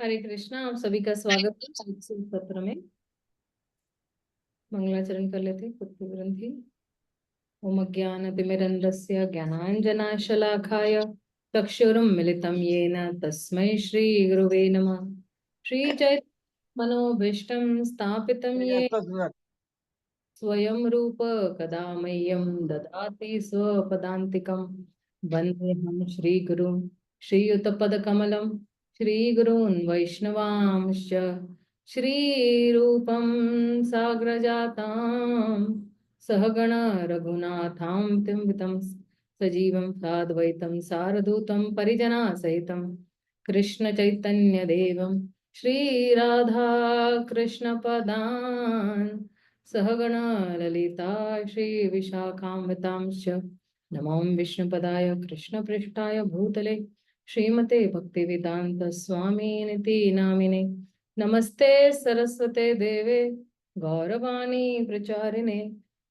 हरे कृष्णा। आप सभी का स्वागत है आज के सत्र में। मंगलाचरण कर लेते हैं। खुद की ग्रंथि ओम अज्ञानतिमिरन्धस्य ज्ञानाञ्जनशलाकाय चक्षुरुन्मिलितं येन तस्मै श्रीगुरुवे नमः। श्रीचैतन्यमनोभीष्टं स्थापितं येन स्वयं रूप कदा मह्यं ददाति स्वपदान्तिकं। वन्देऽहं श्रीगुरुं श्रीयुतपदकमलं श्रीगुरून् वैष्णवांश्च श्रीरूपं साग्रजातां सहगण रघुनाथां वितं सजीवं साद्वैतं सारधूतं परिजनासहितं कृष्णचैतन्यदेवं श्रीराधा कृष्णपदान् सहगण ललिता श्रीविशाखान्वितांश्च नमो विष्णुपदाय कृष्णपृष्ठाय भूतले श्रीमते भक्तिवेदांत स्वामिनिति नामिने। नमस्ते सरस्वते देवे गौरवाणी प्रचारिणे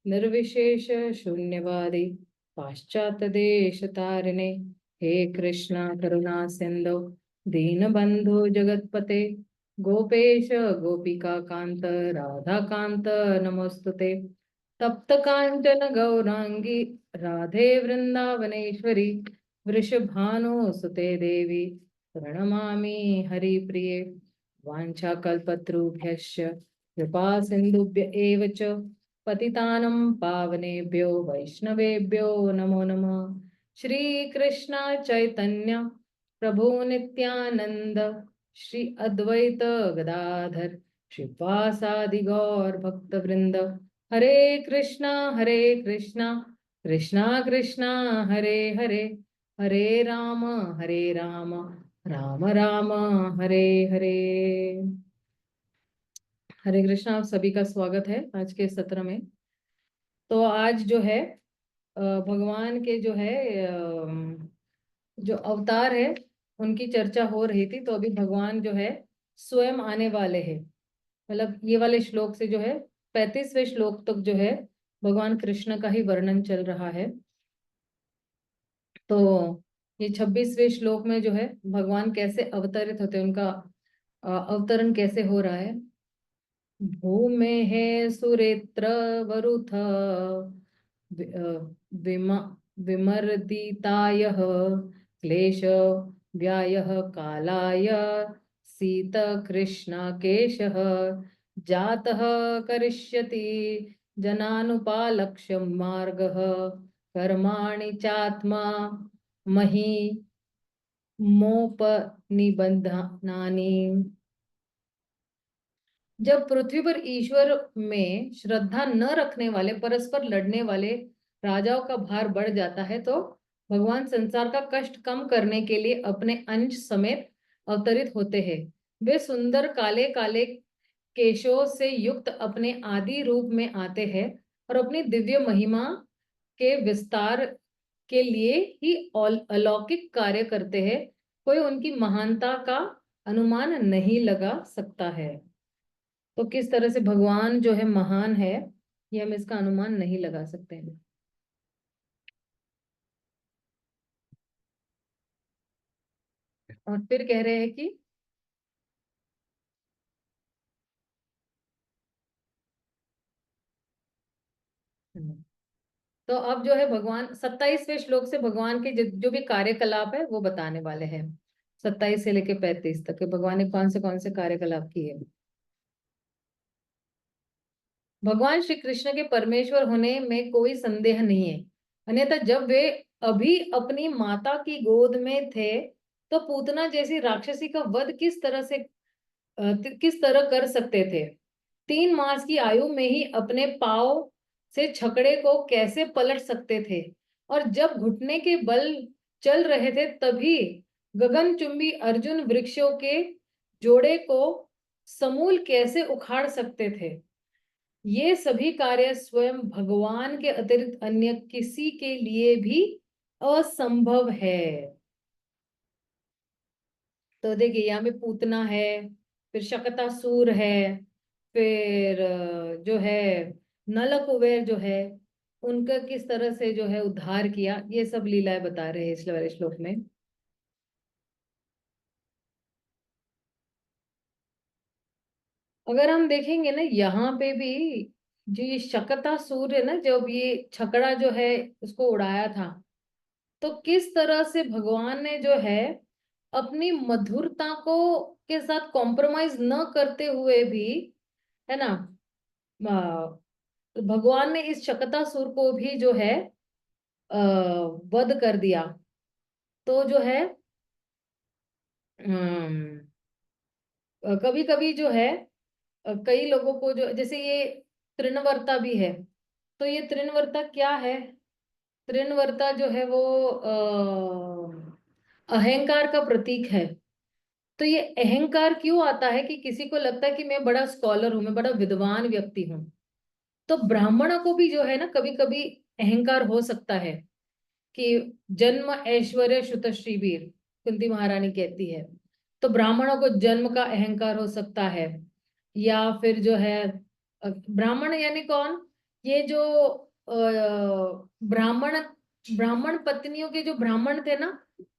निर्विशेष शून्यवादी पाश्चात्य देश तारिणे। हे कृष्णा करुणा सिंधु दीनबंधु जगतपते गोपेश गोपिका कांत राधा कांत नमोस्तुते। तप्त कांचन गौरांगी राधे वृंदावनेश्वरी वृषभानुसुते देवी प्रणमामि हरिप्रिये। वाञ्छाकल्पतरुभ्यश्च कृपा सिन्धुभ्य एव च पतितानं पावनेभ्यो वैष्णवेभ्यो नमो नमः। श्री कृष्ण चैतन्य प्रभु नित्यानंद श्री अद्वैत गदाधर श्रीवासादि गौर भक्त वृंद। हरे कृष्णा कृष्णा कृष्णा हरे हरे हरे राम राम राम हरे हरे। हरे कृष्णा। आप सभी का स्वागत है आज के सत्र में। तो आज जो है भगवान के जो है जो अवतार है उनकी चर्चा हो रही थी। तो अभी भगवान जो है स्वयं आने वाले हैं। मतलब ये वाले श्लोक से जो है 35वें श्लोक तक जो है भगवान कृष्ण का ही वर्णन चल रहा है। तो ये 26वें श्लोक में जो है भगवान कैसे अवतरित होते हैं, उनका अवतरण कैसे हो रहा है। भूमे है सुरेत्र वरुथ विम विमर्दिताय क्लेश व्याय कालाय सीत कृष्ण केशः जातः करिष्यति जनानुपालक्ष्य मार्गः कर्माणि चात्मा मही मोपनिबंधनानि। जब पृथ्वी पर ईश्वर में श्रद्धा न रखने वाले परस्पर लड़ने वाले राजाओं का भार बढ़ जाता है तो भगवान संसार का कष्ट कम करने के लिए अपने अंश समेत अवतरित होते हैं। वे सुंदर काले काले केशों से युक्त अपने आदि रूप में आते हैं और अपनी दिव्य महिमा के विस्तार के लिए ही अलौकिक कार्य करते हैं। कोई उनकी महानता का अनुमान नहीं लगा सकता है। तो किस तरह से भगवान जो है महान है, ये हम इसका अनुमान नहीं लगा सकते हैं। और फिर कह रहे हैं कि तो अब जो है भगवान 27वें श्लोक से भगवान के जो भी कार्यकलाप है वो बताने वाले हैं। 27 से लेके 35 तक के भगवान ने कौन से कार्यकलाप किए। भगवान श्री कृष्ण के परमेश्वर होने में कोई संदेह नहीं है। अन्यथा जब वे अभी अपनी माता की गोद में थे तो पूतना जैसी राक्षसी का वध किस तरह कर सकते थे। 3 मास की आयु में ही अपने पाव से छकड़े को कैसे पलट सकते थे और जब घुटने के बल चल रहे थे तभी गगनचुंबी अर्जुन वृक्षों के जोड़े को समूल कैसे उखाड़ सकते थे। ये सभी कार्य स्वयं भगवान के अतिरिक्त अन्य किसी के लिए भी असंभव है। तो देखिए यहाँ पे पूतना है, फिर शकतासुर है, फिर जो है नल कुबेर जो है उनका किस तरह से जो है उद्धार किया, ये सब लीलाएं बता रहे हैं इस वाले श्लोक में। अगर हम देखेंगे ना यहाँ पे भी, जो ये शकतासूर है ना, जब ये छकड़ा जो है उसको उड़ाया था, तो किस तरह से भगवान ने जो है अपनी मधुरता को के साथ कॉम्प्रोमाइज न करते हुए भी, है ना, भगवान ने इस शकतासुर को भी जो है वध कर दिया। तो जो है कभी कभी जो है कई लोगों को जो जैसे ये तृणवर्ता भी है, तो ये तृणवर्ता क्या है? तृणवर्ता जो है वो अहंकार का प्रतीक है। तो ये अहंकार क्यों आता है कि किसी को लगता है कि मैं बड़ा स्कॉलर हूं, मैं बड़ा विद्वान व्यक्ति हूँ। तो ब्राह्मणों को भी जो है ना कभी कभी अहंकार हो सकता है कि जन्म ऐश्वर्य श्रुतश्री वीर, कुंती महारानी कहती है। तो ब्राह्मणों को जन्म का अहंकार हो सकता है, या फिर जो है ब्राह्मण यानी कौन? ये जो ब्राह्मण ब्राह्मण पत्नियों के जो ब्राह्मण थे ना,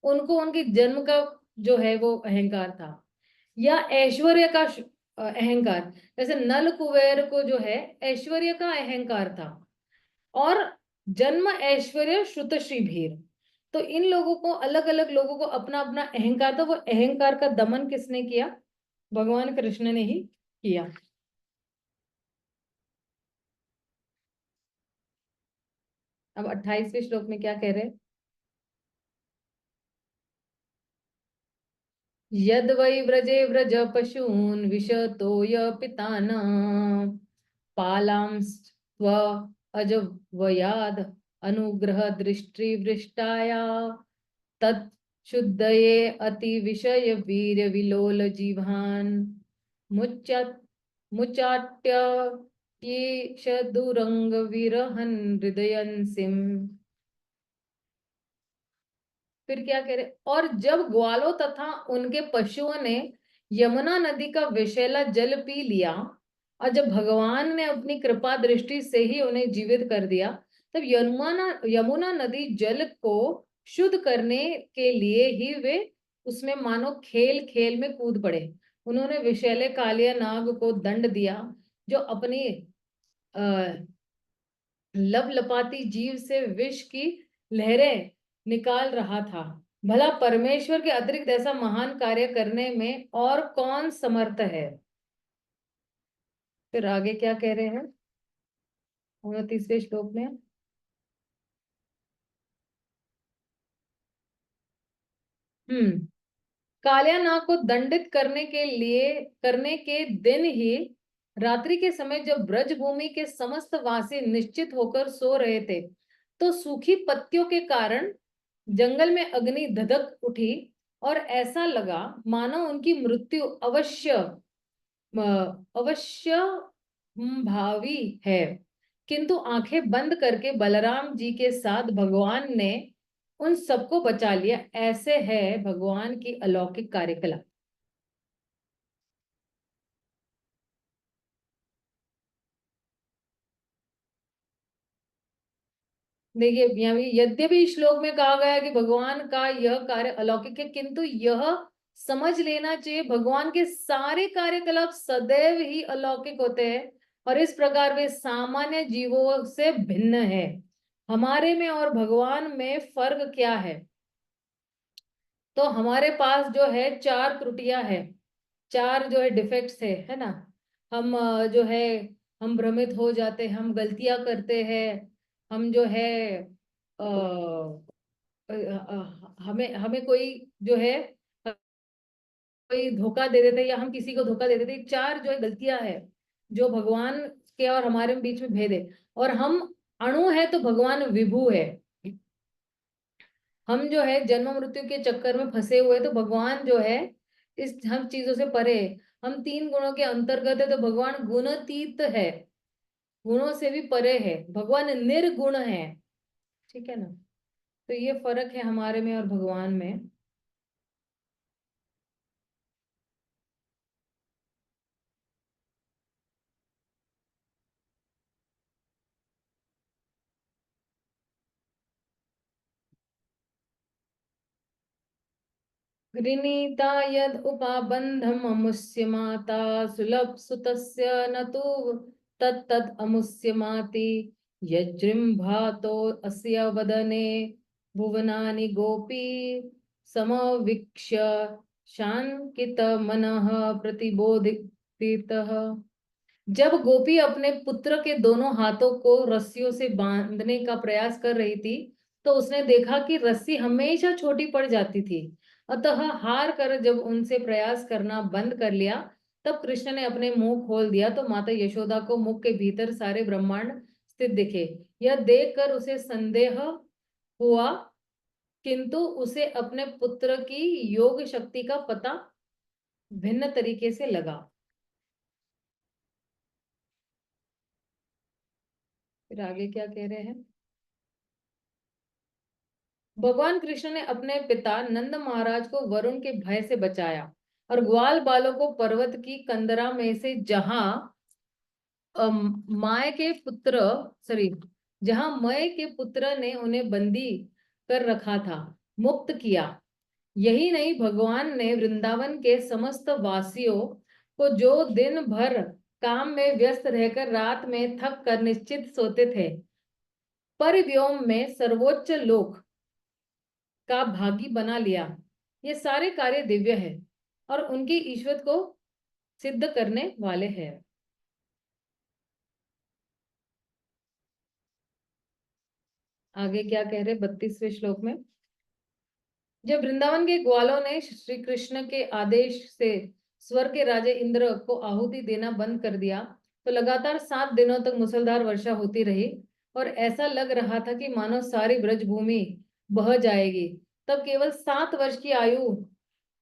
उनको उनके जन्म का जो है वो अहंकार था, या ऐश्वर्य का अहंकार। जैसे नल कुबेर को जो है ऐश्वर्य का अहंकार था, और जन्म ऐश्वर्य श्रुतश्री भीर। तो इन लोगों को, अलग अलग लोगों को अपना अपना अहंकार था, वो अहंकार का दमन किसने किया? भगवान कृष्ण ने ही किया। अब 28वें श्लोक में क्या कह रहे हैं? यद वै व्रजे व्रज पशून् विशतो य पितान पालांस्त्व अजवयाद अनुग्रह दृष्टि वृष्टाया तत्शुद्धये अति विषय वीर विलोल जीवान् मुच्चा मुचाट्य ये शदुरंग विरहन हृदयंसिम। फिर क्या कह रहे? और जब ग्वालों तथा उनके पशुओं ने यमुना नदी का विषैला जल पी लिया, और जब भगवान ने अपनी कृपा दृष्टि से ही उन्हें जीवित कर दिया, तब यमुना यमुना नदी जल को शुद्ध करने के लिए ही वे उसमें मानो खेल खेल में कूद पड़े। उन्होंने विषैले कालिया नाग को दंड दिया, जो अपनी लपलपाती जीव से विष की लहरें निकाल रहा था। भला परमेश्वर के अतिरिक्त ऐसा महान कार्य करने में और कौन समर्थ है? फिर आगे क्या कह रहे हैं 29वें श्लोक में? हम्म कालिया नाग को दंडित करने के दिन ही, रात्रि के समय जब ब्रज भूमि के समस्त वासी निश्चित होकर सो रहे थे, तो सूखी पत्तियों के कारण जंगल में अग्नि धधक उठी, और ऐसा लगा मानो उनकी मृत्यु अवश्य अवश्य भावी है। किंतु आंखें बंद करके बलराम जी के साथ भगवान ने उन सबको बचा लिया। ऐसे है भगवान की अलौकिक कार्यकला। देखिए यहाँ भी यद्यपि इस श्लोक में कहा गया है कि भगवान का यह कार्य अलौकिक है, किंतु यह समझ लेना चाहिए भगवान के सारे कार्यकलाप सदैव ही अलौकिक होते हैं, और इस प्रकार वे सामान्य जीवों से भिन्न है। हमारे में और भगवान में फर्क क्या है? तो हमारे पास जो है चार त्रुटियां हैं, चार जो है डिफेक्ट्स है ना। हम जो है हम भ्रमित हो जाते हैं, हम गलतियां करते हैं, हम जो है हमें हमें कोई जो है कोई धोखा दे देते हैं, या हम किसी को धोखा दे देते हैं। चार जो है गलतियां है जो भगवान के और हमारे बीच में भेद है। और हम अणु है तो भगवान विभु है। हम जो है जन्म मृत्यु के चक्कर में फंसे हुए, तो भगवान जो है इस हम चीजों से परे है। हम तीन गुणों के अंतर्गत है, तो भगवान गुणातीत है, गुणों से भी परे है, भगवान निर्गुण है। ठीक है ना? तो ये फर्क है हमारे में और भगवान में। गृणीता यद उपाबंधम अमुष्य माता सुलभ सुतस्य न तु तत्तद अमुष्य माति यजृम्भातो अस्य वदने भुवनानि गोपी समवीक्ष्य शांकित मनः प्रतिबोधितः। जब गोपी अपने पुत्र के दोनों हाथों को रस्सियों से बांधने का प्रयास कर रही थी तो उसने देखा कि रस्सी हमेशा छोटी पड़ जाती थी। अतः हार कर जब उनसे प्रयास करना बंद कर लिया तब कृष्ण ने अपने मुंह खोल दिया तो माता यशोदा को मुख के भीतर सारे ब्रह्मांड स्थित दिखे। यह देखकर उसे संदेह हुआ किंतु उसे अपने पुत्र की योग शक्ति का पता भिन्न तरीके से लगा। फिर आगे क्या कह रहे हैं। भगवान कृष्ण ने अपने पिता नंद महाराज को वरुण के भय से बचाया और ग्वाल बालों को पर्वत की कंदरा में से माय के पुत्र सॉरी जहां मय के पुत्र ने उन्हें बंदी कर रखा था मुक्त किया। यही नहीं भगवान ने वृंदावन के समस्त वासियों को जो दिन भर काम में व्यस्त रहकर रात में थक कर निश्चित सोते थे परिव्योम में सर्वोच्च लोक का भागी बना लिया। ये सारे कार्य दिव्य है और उनकी ईश्वर को सिद्ध करने वाले हैं। आगे क्या कह रहे 32वें श्लोक में। जब वृंदावन के ग्वालों ने श्री कृष्ण के आदेश से स्वर्ग के राजे इंद्र को आहुति देना बंद कर दिया तो लगातार 7 दिनों तक मूसलधार वर्षा होती रही और ऐसा लग रहा था कि मानो सारी ब्रज भूमि बह जाएगी। तब केवल 7 वर्ष की आयु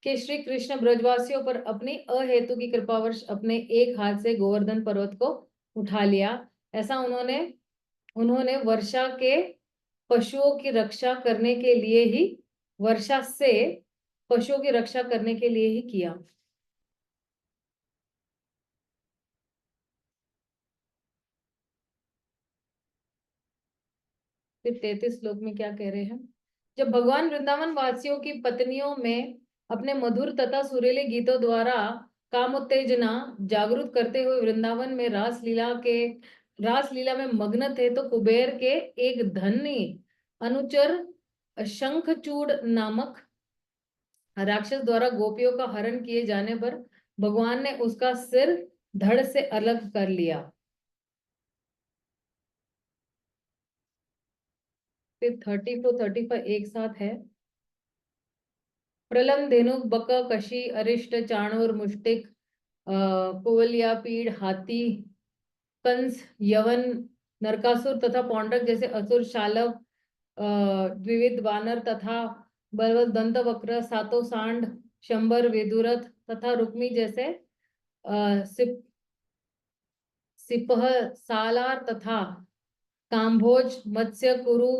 के श्री कृष्ण ब्रजवासियों पर अपनी अहेतु की कृपावश अपने एक हाथ से गोवर्धन पर्वत को उठा लिया। ऐसा उन्होंने उन्होंने वर्षा के पशुओं की रक्षा करने के लिए ही वर्षा से पशुओं की रक्षा करने के लिए ही किया। फिर 33 श्लोक में क्या कह रहे हैं। जब भगवान वृंदावन वासियों की पत्नियों में अपने मधुर तथा सुरीले गीतों द्वारा कामोत्तेजना जागृत करते हुए वृंदावन में रासलीला में मग्न थे तो कुबेर के एक धनी अनुचर शंखचूड़ नामक राक्षस द्वारा गोपियों का हरण किए जाने पर भगवान ने उसका सिर धड़ से अलग कर लिया। फिर 34-35 एक साथ है। प्रलम धेनुक बक कशी अरिष्ट चाणूर मुष्टिक कुवलिया पीड़ हाथी कंस यवन नरकासुर तथा पौंड्रक जैसे असुर शालव द्विविध वानर तथा बलवत दंत वक्र सातों सांड शंबर वेदुरथ तथा रुक्मी जैसे सिपह सालार तथा काम्भोज मत्स्य कुरु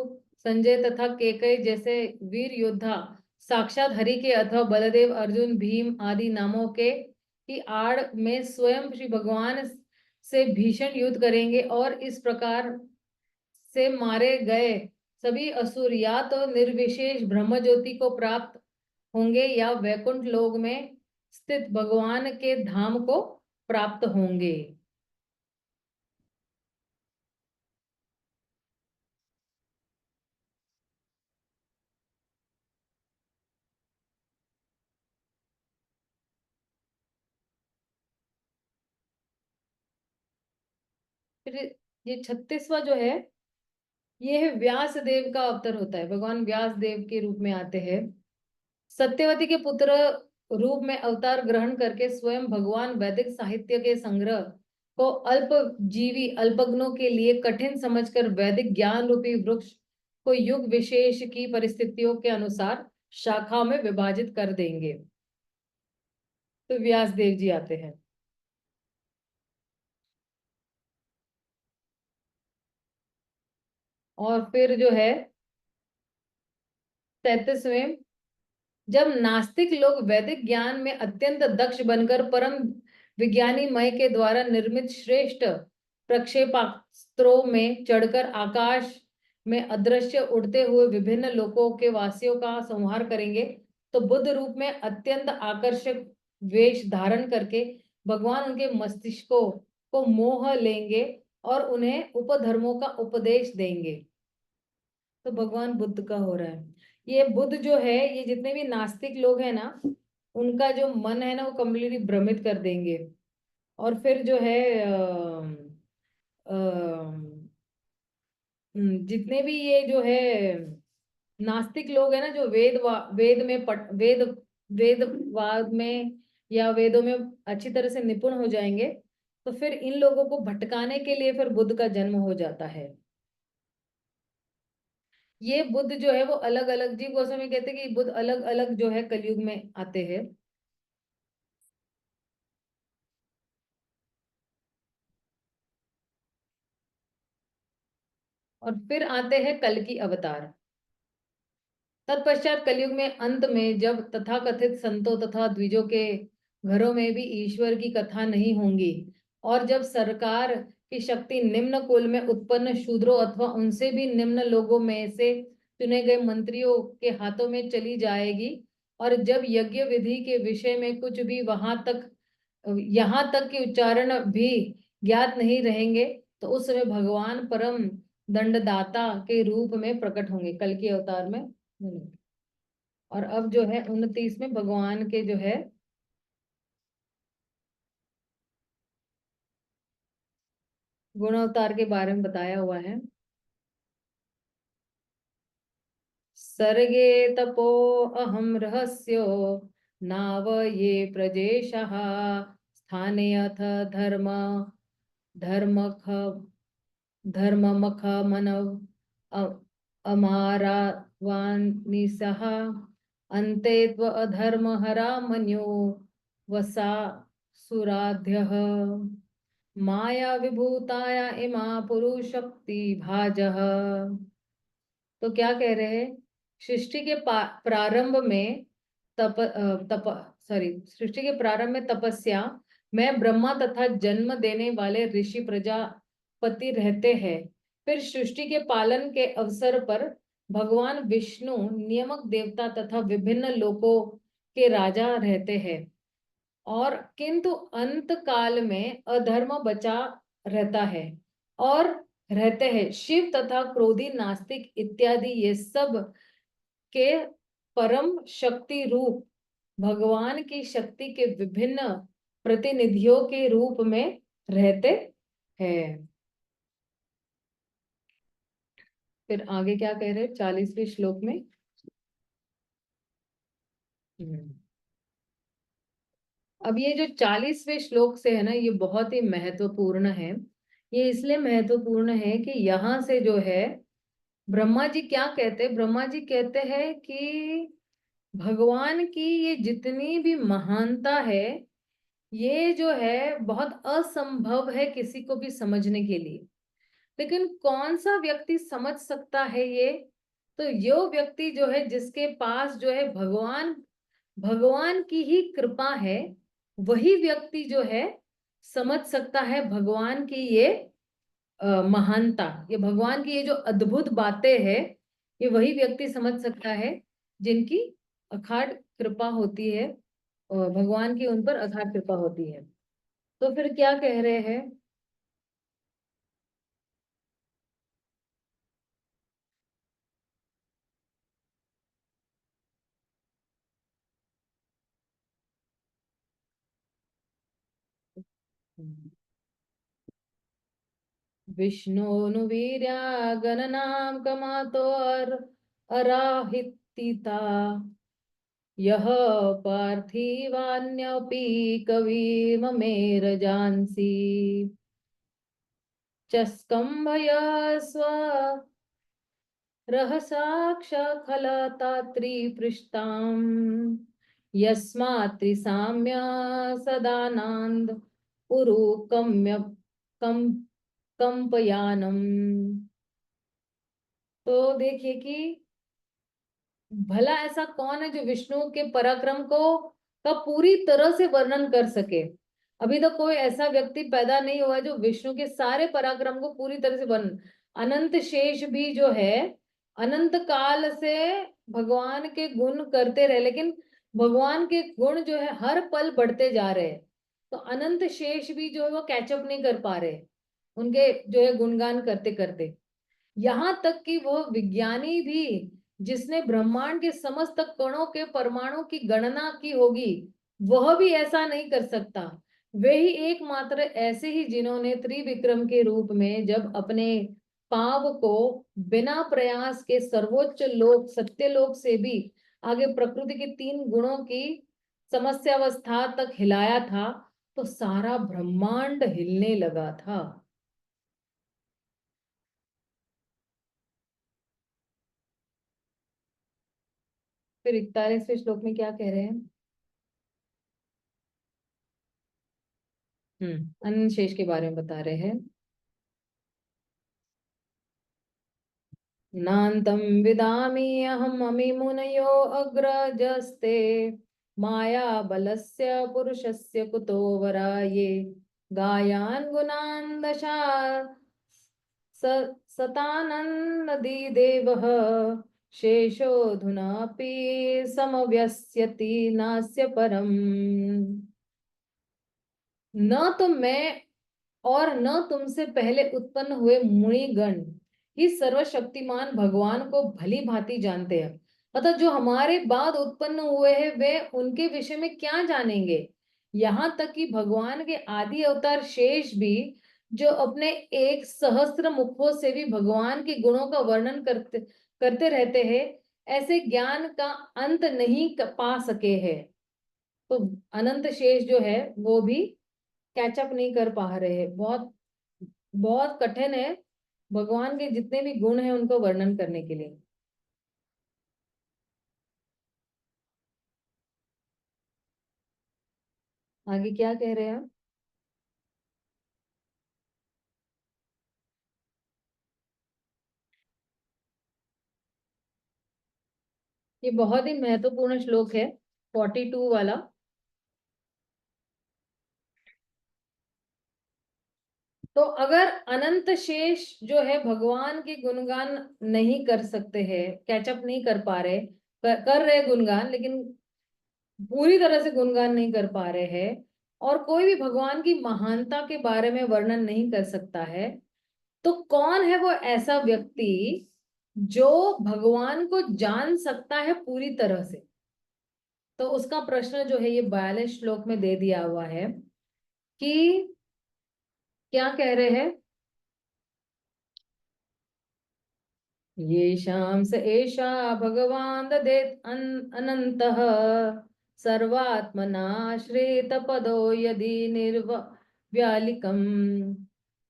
संजय तथा केकई जैसे वीर योद्धा साक्षात हरि के अथवा बलदेव अर्जुन भीम आदि नामों के की आड़ में स्वयं श्री भगवान से भीषण युद्ध करेंगे और इस प्रकार से मारे गए सभी असुर या तो निर्विशेष ब्रह्म ज्योति को प्राप्त होंगे या वैकुंठ लोक में स्थित भगवान के धाम को प्राप्त होंगे। फिर ये 36वां जो है ये है व्यास देव का अवतार होता है। भगवान व्यास देव के रूप में आते हैं। सत्यवती के पुत्र रूप में अवतार ग्रहण करके स्वयं भगवान वैदिक साहित्य के संग्रह को अल्पजीवी अल्पज्ञों के लिए कठिन समझकर वैदिक ज्ञान रूपी वृक्ष को युग विशेष की परिस्थितियों के अनुसार शाखाओं में विभाजित कर देंगे। तो व्यास देव जी आते हैं। और फिर जो है 33वें। जब नास्तिक लोग वैदिक ज्ञान में अत्यंत दक्ष बनकर परम विज्ञानी मय के द्वारा निर्मित श्रेष्ठ प्रक्षेपास्त्रों में चढ़कर आकाश में अदृश्य उड़ते हुए विभिन्न लोकों के वासियों का संहार करेंगे तो बुद्ध रूप में अत्यंत आकर्षक वेश धारण करके भगवान उनके मस्तिष्कों को मोह लेंगे और उन्हें उपधर्मों का उपदेश देंगे। तो भगवान बुद्ध का हो रहा है। ये बुद्ध जो है, ये जितने भी नास्तिक लोग हैं ना, उनका जो मन है ना, वो कम्प्लीटली भ्रमित कर देंगे। और फिर जो है जितने भी ये जो है नास्तिक लोग हैं ना, जो वेद में वेदवाद में या वेदों में अच्छी तरह से निपुण हो जाएंगे, तो फिर इन लोगों को भटकाने के लिए फिर बुद्ध का जन्म हो जाता है। ये बुद्ध जो है वो अलग अलग, जी गोस्वामी कहते हैं कि बुद्ध अलग अलग जो है कलयुग में आते हैं। और फिर आते हैं कल की अवतार। तत्पश्चात कलयुग में अंत में जब तथाकथित संतों तथा द्विजों के घरों में भी ईश्वर की कथा नहीं होंगी, और जब सरकार की शक्ति निम्न कुल में उत्पन्न शूद्रों अथवा उनसे भी निम्न लोगों में से चुने गए मंत्रियों के हाथों में चली जाएगी, और जब यज्ञ विधि के विषय में कुछ भी वहां तक यहाँ तक कि उच्चारण भी ज्ञात नहीं रहेंगे, तो उस समय भगवान परम दंडदाता के रूप में प्रकट होंगे कल के अवतार में। और अब जो है 29 में भगवान के जो है गुण अवतार के बारे में बताया हुआ है। सर्गे तपो अहम रहस्यो नाव ये प्रजेशः स्थाने अथ धर्म धर्मख धर्ममख मनव अमारावानिसः अन्ते त्व अधर्म हरा मन्यो वसा सुराध्यः माया विभूताया इमा पुरुषक्ति भाजः। तो क्या कह रहे हैं? सृष्टि के प्रारंभ में तप तप सॉरी सृष्टि के प्रारंभ में तपस्या में ब्रह्मा तथा जन्म देने वाले ऋषि प्रजापति रहते हैं। फिर सृष्टि के पालन के अवसर पर भगवान विष्णु नियामक देवता तथा विभिन्न लोकों के राजा रहते हैं। और किंतु अंत काल में अधर्म बचा रहता है और रहते हैं शिव तथा क्रोधी नास्तिक इत्यादि ये सब के परम शक्ति रूप भगवान की शक्ति के विभिन्न प्रतिनिधियों के रूप में रहते हैं। फिर आगे क्या कह रहे हैं 40वें श्लोक में? अब ये जो 40वें श्लोक से है ना, ये बहुत ही महत्वपूर्ण है। ये इसलिए महत्वपूर्ण है कि यहाँ से जो है ब्रह्मा जी क्या कहते हैं? ब्रह्मा जी कहते हैं कि भगवान की ये जितनी भी महानता है, ये जो है बहुत असंभव है किसी को भी समझने के लिए। लेकिन कौन सा व्यक्ति समझ सकता है ये? तो यो व्यक्ति जो है जिसके पास जो है भगवान भगवान की ही कृपा है, वही व्यक्ति जो है समझ सकता है भगवान की ये महानता, ये भगवान की ये जो अद्भुत बातें हैं, ये वही व्यक्ति समझ सकता है जिनकी अखाड़ कृपा होती है, भगवान की उन पर अखाड़ कृपा होती है। तो फिर क्या कह रहे हैं? विष्णोनुवीर्या गणनाम कमातो अराहितिता यह पार्थिवान्यपि कविममेरजांसि चस्कम्भय स्व रहसाक्षखलतात्रिपृष्ठाम् यस्मात् त्रिसाम्य सदानन्द उरु कम्य कम कंपयानम। तो देखिए कि भला ऐसा कौन है जो विष्णु के पराक्रम को का पूरी तरह से वर्णन कर सके। अभी तो कोई ऐसा व्यक्ति पैदा नहीं हुआ जो विष्णु के सारे पराक्रम को पूरी तरह से वर्णन। अनंत शेष भी जो है अनंत काल से भगवान के गुण करते रहे, लेकिन भगवान के गुण जो है हर पल बढ़ते जा रहे हैं, तो अनंत शेष भी जो है वो कैचअप नहीं कर पा रहे उनके जो है गुणगान करते करते। यहाँ तक कि वह विज्ञानी भी, जिसने ब्रह्मांड के समस्त कणों के परमाणु की गणना की होगी, वह भी ऐसा नहीं कर सकता। वे ही एकमात्र ऐसे ही जिन्होंने त्रिविक्रम के रूप में जब अपने पाव को बिना प्रयास के सर्वोच्च लोक सत्यलोक से भी आगे प्रकृति के तीन गुणों की समस्यावस्था तक हिलाया था, तो सारा ब्रह्मांड हिलने लगा था। फिर 41वें श्लोक में क्या कह रहे हैं? अनंत शेष के बारे में बता रहे हैं। नान्तं विदामि अहम् अमि मुनयो अग्रजस्ते माया बलस्य पुरुषस्य कुतो वराये गायान् गुणान् दशा सतानन्दि देवः शेषोऽधुनापि समव्यस्यति नास्य परम्। न तो मैं और न तुमसे पहले उत्पन्न हुए मुनिगण ही सर्वशक्तिमान भगवान को भली भांति जानते हैं, अतः जो हमारे बाद उत्पन्न हुए हैं वे उनके विषय में क्या जानेंगे। यहाँ तक कि भगवान के आदि अवतार शेष भी, जो अपने एक सहस्त्र मुखों से भी भगवान के गुणों का वर्णन करते करते रहते हैं, ऐसे ज्ञान का अंत नहीं पा सके हैं। तो अनंत शेष जो है वो भी कैचअप नहीं कर पा रहे हैं। बहुत बहुत कठिन है भगवान के जितने भी गुण हैं उनको वर्णन करने के लिए। आगे क्या कह रहे हैं? ये बहुत ही महत्वपूर्ण श्लोक है, 42 वाला। तो अगर अनंत शेष जो है भगवान के गुणगान नहीं कर सकते हैं, कैचअप नहीं कर पा रहे, कर रहे गुणगान लेकिन पूरी तरह से गुणगान नहीं कर पा रहे हैं, और कोई भी भगवान की महानता के बारे में वर्णन नहीं कर सकता है, तो कौन है वो ऐसा व्यक्ति जो भगवान को जान सकता है पूरी तरह से। तो उसका प्रश्न जो है ये 42 श्लोक में दे दिया हुआ है कि क्या कह रहे हैं? येषां स एषा भगवान् ददेत् अनन्तः सर्वात्मनाश्रितपदो यदि निर्व्यालिकम्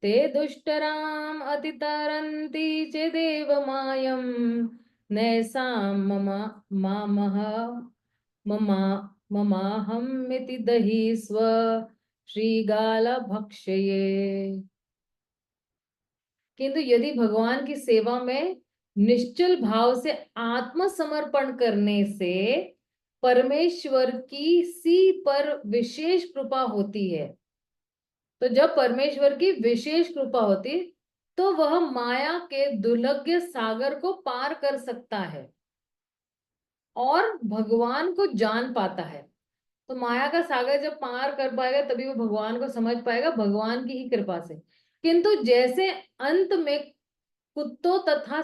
ते दुष्टराम् अतितरन्ति चेदेव मायम् नैषां मम मामह ममा ममाहमिति दहि स्व श्रीगाल भक्षये। किंतु यदि भगवान की सेवा में निश्चल भाव से आत्मसमर्पण करने से परमेश्वर की सी पर विशेष कृपा होती है, तो जब परमेश्वर की विशेष कृपा होती, तो वह माया के दुर्लभ सागर को पार कर सकता है और भगवान को जान पाता है। तो माया का सागर जब पार कर पाएगा तभी वो भगवान को समझ पाएगा, भगवान की ही कृपा से। किंतु जैसे अंत में कुत्तों तथा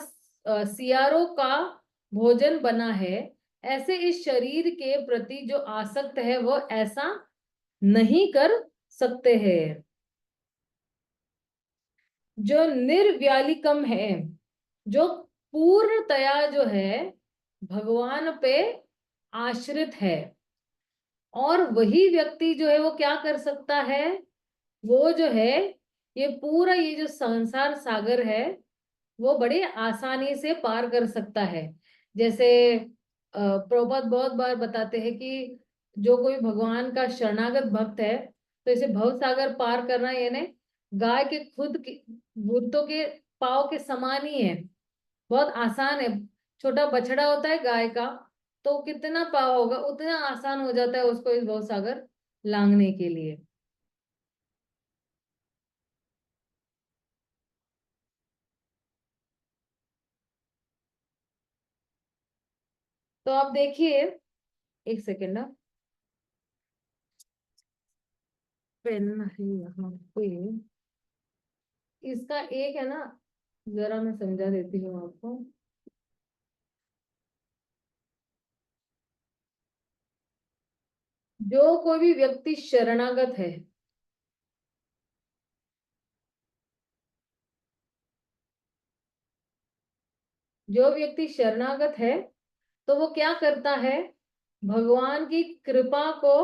सियारों का भोजन बना है, ऐसे इस शरीर के प्रति जो आसक्त है वो ऐसा नहीं कर सकते हैं। जो निर्व्यालिकम है, जो पूर्णतया जो है भगवान पे आश्रित है, और वही व्यक्ति जो है वो क्या कर सकता है, वो जो है ये पूरा ये जो संसार सागर है वो बड़े आसानी से पार कर सकता है। जैसे प्रभुपाद बहुत बार बताते हैं कि जो कोई भगवान का शरणागत भक्त है, तो इसे भव सागर पार करना यानी गाय के खुद के भूतों के पाव के समान ही है, बहुत आसान है। छोटा बछड़ा होता है गाय का, तो कितना पाव होगा उतना आसान हो जाता है उसको इस भव सागर लांघने के लिए। तो आप देखिए, एक सेकेंड ना, पेन है यहाँ पे। इसका एक है ना, जरा मैं समझा देती हूँ आपको। जो कोई भी व्यक्ति शरणागत है, जो व्यक्ति शरणागत है, तो वो क्या करता है, भगवान की कृपा को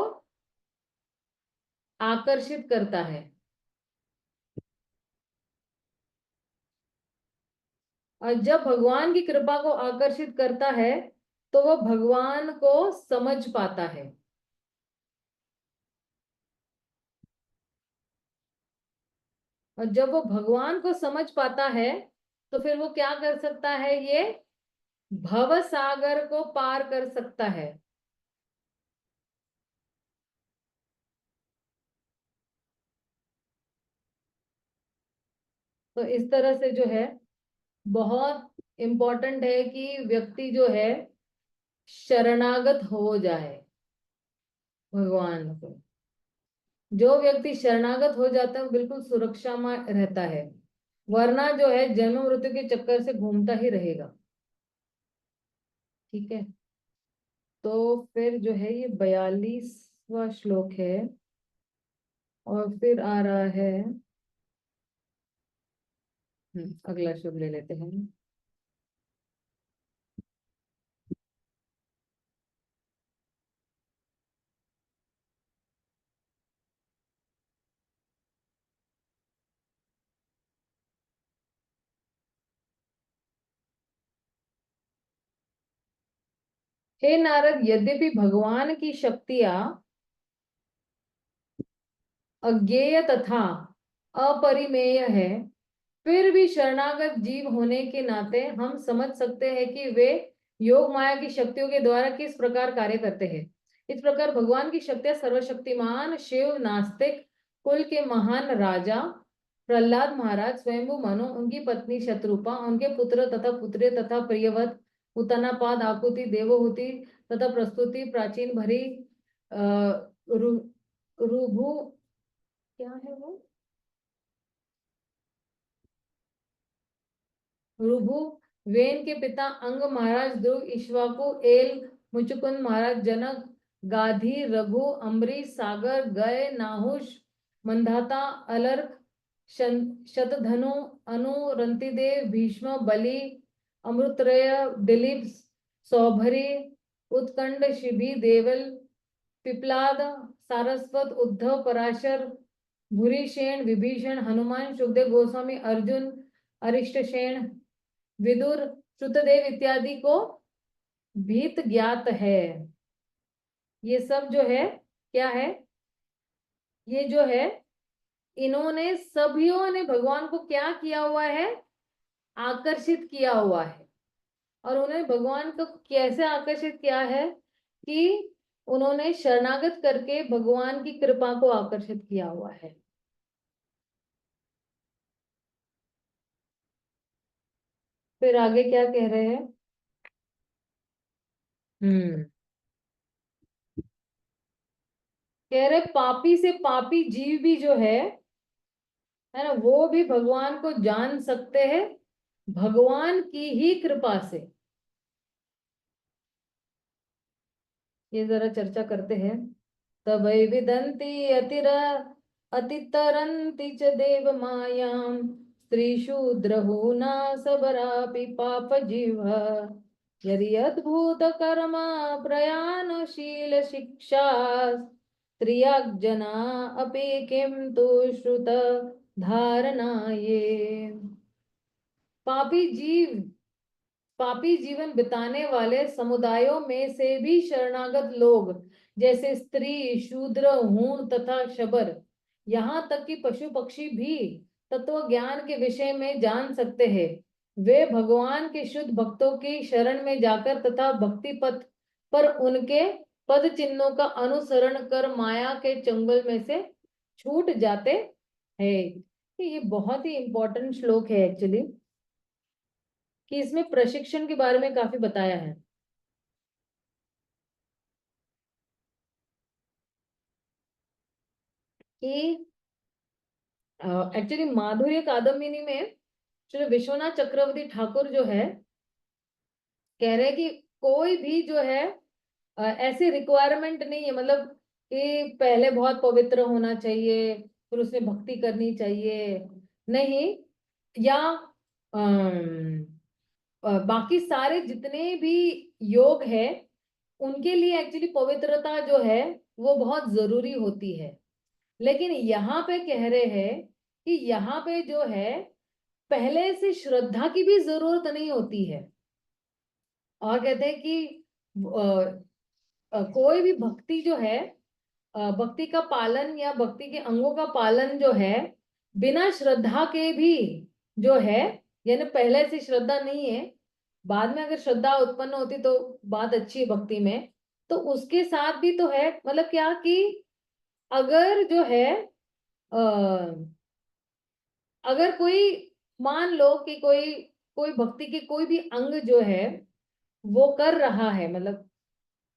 आकर्षित करता है। और जब भगवान की कृपा को आकर्षित करता है, तो वो भगवान को समझ पाता है। और जब वो भगवान को समझ पाता है, तो फिर वो क्या कर सकता है, ये भव सागर को पार कर सकता है। तो इस तरह से जो है, बहुत इम्पोर्टेंट है कि व्यक्ति जो है शरणागत हो जाए भगवान को। जो व्यक्ति शरणागत हो जाता है वो बिल्कुल सुरक्षा में रहता है, वरना जो है जन्म मृत्यु के चक्कर से घूमता ही रहेगा। ठीक है, तो फिर जो है ये 42वां श्लोक है, और फिर आ रहा है, अगला श्लोक ले लेते हैं। हे नारद, यद्यपि भगवान की शक्तियां अज्ञेय तथा अपरिमेय है, फिर भी शरणागत जीव होने के नाते हम समझ सकते हैं कि वे योग माया की शक्तियों के द्वारा किस प्रकार कार्य करते हैं। इस प्रकार भगवान की शक्तियां सर्वशक्तिमान शिव नास्तिक कुल के महान राजा प्रहलाद महाराज, स्वयंभू मनु, उनकी पत्नी शत्रुपा, उनके पुत्र तथा पुत्री तथा प्रियवत उत्तानापाद, आकुति, देवहूति तथा प्रस्तुति, प्राचीन भरी, रुभु, क्या है वो, रुभु, वेन के पिता अंग महाराज, ध्रुव, इक्ष्वाकु, एल, मुचुकुंद महाराज, जनक, गाधी, रघु, अम्बरीश, सागर, गय, नाहुष, मंधाता, अलर्क, शतधनु, अनु, रंतिदेव, भीष्म, बलि, अमृतरय, दिलीप, सौभरी, उत्कंड, शिबी, देवल, पिपलाद, सारस्वत, उद्धव, पराशर, भूरिसेन, विभीषण, हनुमान, सुखदेव गोस्वामी, अर्जुन, अरिष्टसेन, विदुर, श्रुतदेव इत्यादि को भीत ज्ञात है। ये सब जो है क्या है, ये जो है, इन्होंने सभियों ने भगवान को क्या किया हुआ है, आकर्षित किया हुआ है। और उन्होंने भगवान को कैसे आकर्षित किया है, कि उन्होंने शरणागत करके भगवान की कृपा को आकर्षित किया हुआ है। फिर आगे क्या कह रहे हैं, हम्म कह रहे पापी से पापी जीव भी जो है ना, वो भी भगवान को जान सकते हैं भगवान की ही कृपा से। ये जरा चर्चा करते हैं। तबै विदन्ति अतितरन्ति च देव मायां, स्त्रीशूद्रहूना सबरापि पाप जीव, यदि अद्भुत कर्म प्रयाणशील शिक्षा, स्त्रिया जना अपि किं तु श्रुत धारणा ये। पापी जीव, पापी जीवन बिताने वाले समुदायों में से भी शरणागत लोग, जैसे स्त्री, शूद्र, हूण तथा शबर, यहाँ तक कि पशु पक्षी भी तत्व ज्ञान के विषय में जान सकते हैं। वे भगवान के शुद्ध भक्तों की शरण में जाकर तथा भक्ति पथ पर उनके पद चिन्हों का अनुसरण कर माया के चंगुल में से छूट जाते हैं। ये बहुत ही इंपॉर्टेंट श्लोक है एक्चुअली, कि इसमें प्रशिक्षण के बारे में काफी बताया है। कि एक्चुअली माधुर्य कादम्बिनी में श्री विश्वनाथ चक्रवर्ती ठाकुर जो है कह रहे हैं कि कोई भी जो है ऐसी रिक्वायरमेंट नहीं है, मतलब कि पहले बहुत पवित्र होना चाहिए फिर उसमें भक्ति करनी चाहिए, नहीं। या बाकी सारे जितने भी योग है उनके लिए एक्चुअली पवित्रता जो है वो बहुत जरूरी होती है। लेकिन यहाँ पे कह रहे हैं कि यहाँ पे जो है पहले से श्रद्धा की भी जरूरत नहीं होती है। और कहते हैं कि कोई भी भक्ति जो है भक्ति का पालन या भक्ति के अंगों का पालन जो है बिना श्रद्धा के भी जो है, यानी पहले से श्रद्धा नहीं है, बाद में अगर श्रद्धा उत्पन्न होती तो बात अच्छी है भक्ति में, तो उसके साथ भी तो है, मतलब क्या कि अगर जो है अगर कोई मान लो कि कोई कोई भक्ति के कोई भी अंग जो है वो कर रहा है, मतलब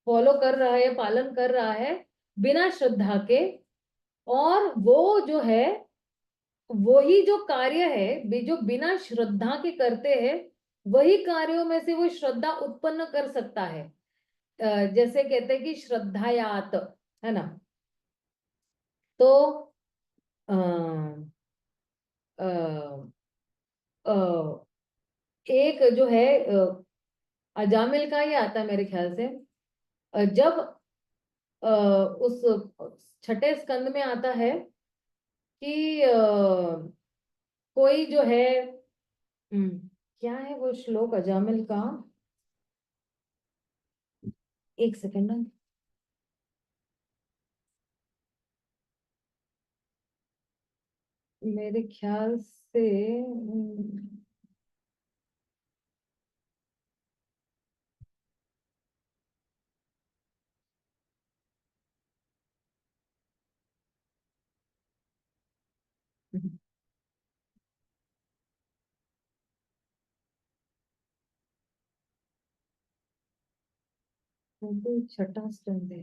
फॉलो कर रहा है, पालन कर रहा है बिना श्रद्धा के, और वो जो है वही जो कार्य है जो बिना श्रद्धा के करते हैं वही कार्यों में से वो श्रद्धा उत्पन्न कर सकता है। जैसे कहते हैं कि श्रद्धायात, है ना। तो अ, अ, अ, एक जो है अजामिल का ही आता है मेरे ख्याल से। जब उस छठे स्कंद में आता है कि कोई जो है क्या है वो श्लोक अजामिल का, एक सेकंड। मेरे ख्याल से छठा स्कंद है।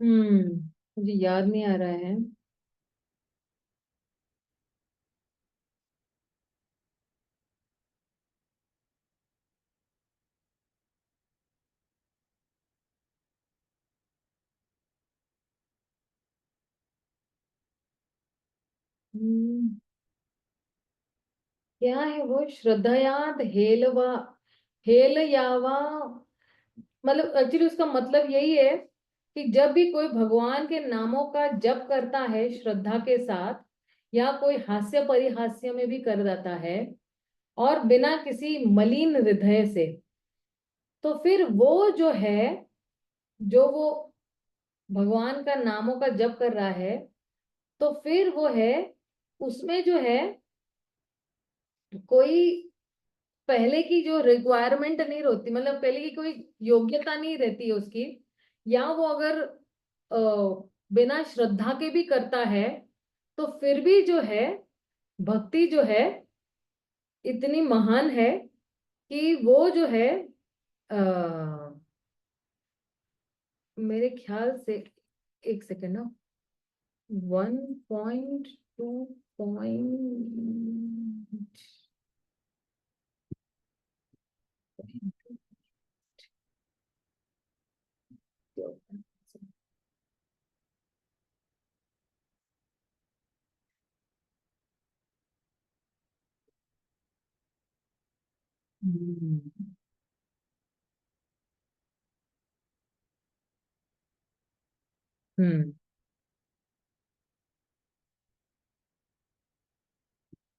मुझे याद नहीं आ रहा है। हम्म, क्या है वो, श्रद्धयात हेलवा, हेल यावा, मतलब एक्चुअली उसका मतलब यही है कि जब भी कोई भगवान के नामों का जप करता है श्रद्धा के साथ, या कोई हास्य परिहास्य में भी कर जाता है और बिना किसी मलिन हृदय से, तो फिर वो जो है, जो वो भगवान का नामों का जप कर रहा है, तो फिर वो है उसमें जो है कोई पहले की जो रिक्वायरमेंट नहीं रहती, मतलब पहले की कोई योग्यता नहीं रहती है उसकी, या वो अगर बिना श्रद्धा के भी करता है तो फिर भी जो है भक्ति जो है इतनी महान है कि वो जो है आ, मेरे ख्याल से, एक सेकेंड ना, 1.2 पॉइंट। हम्म हम्म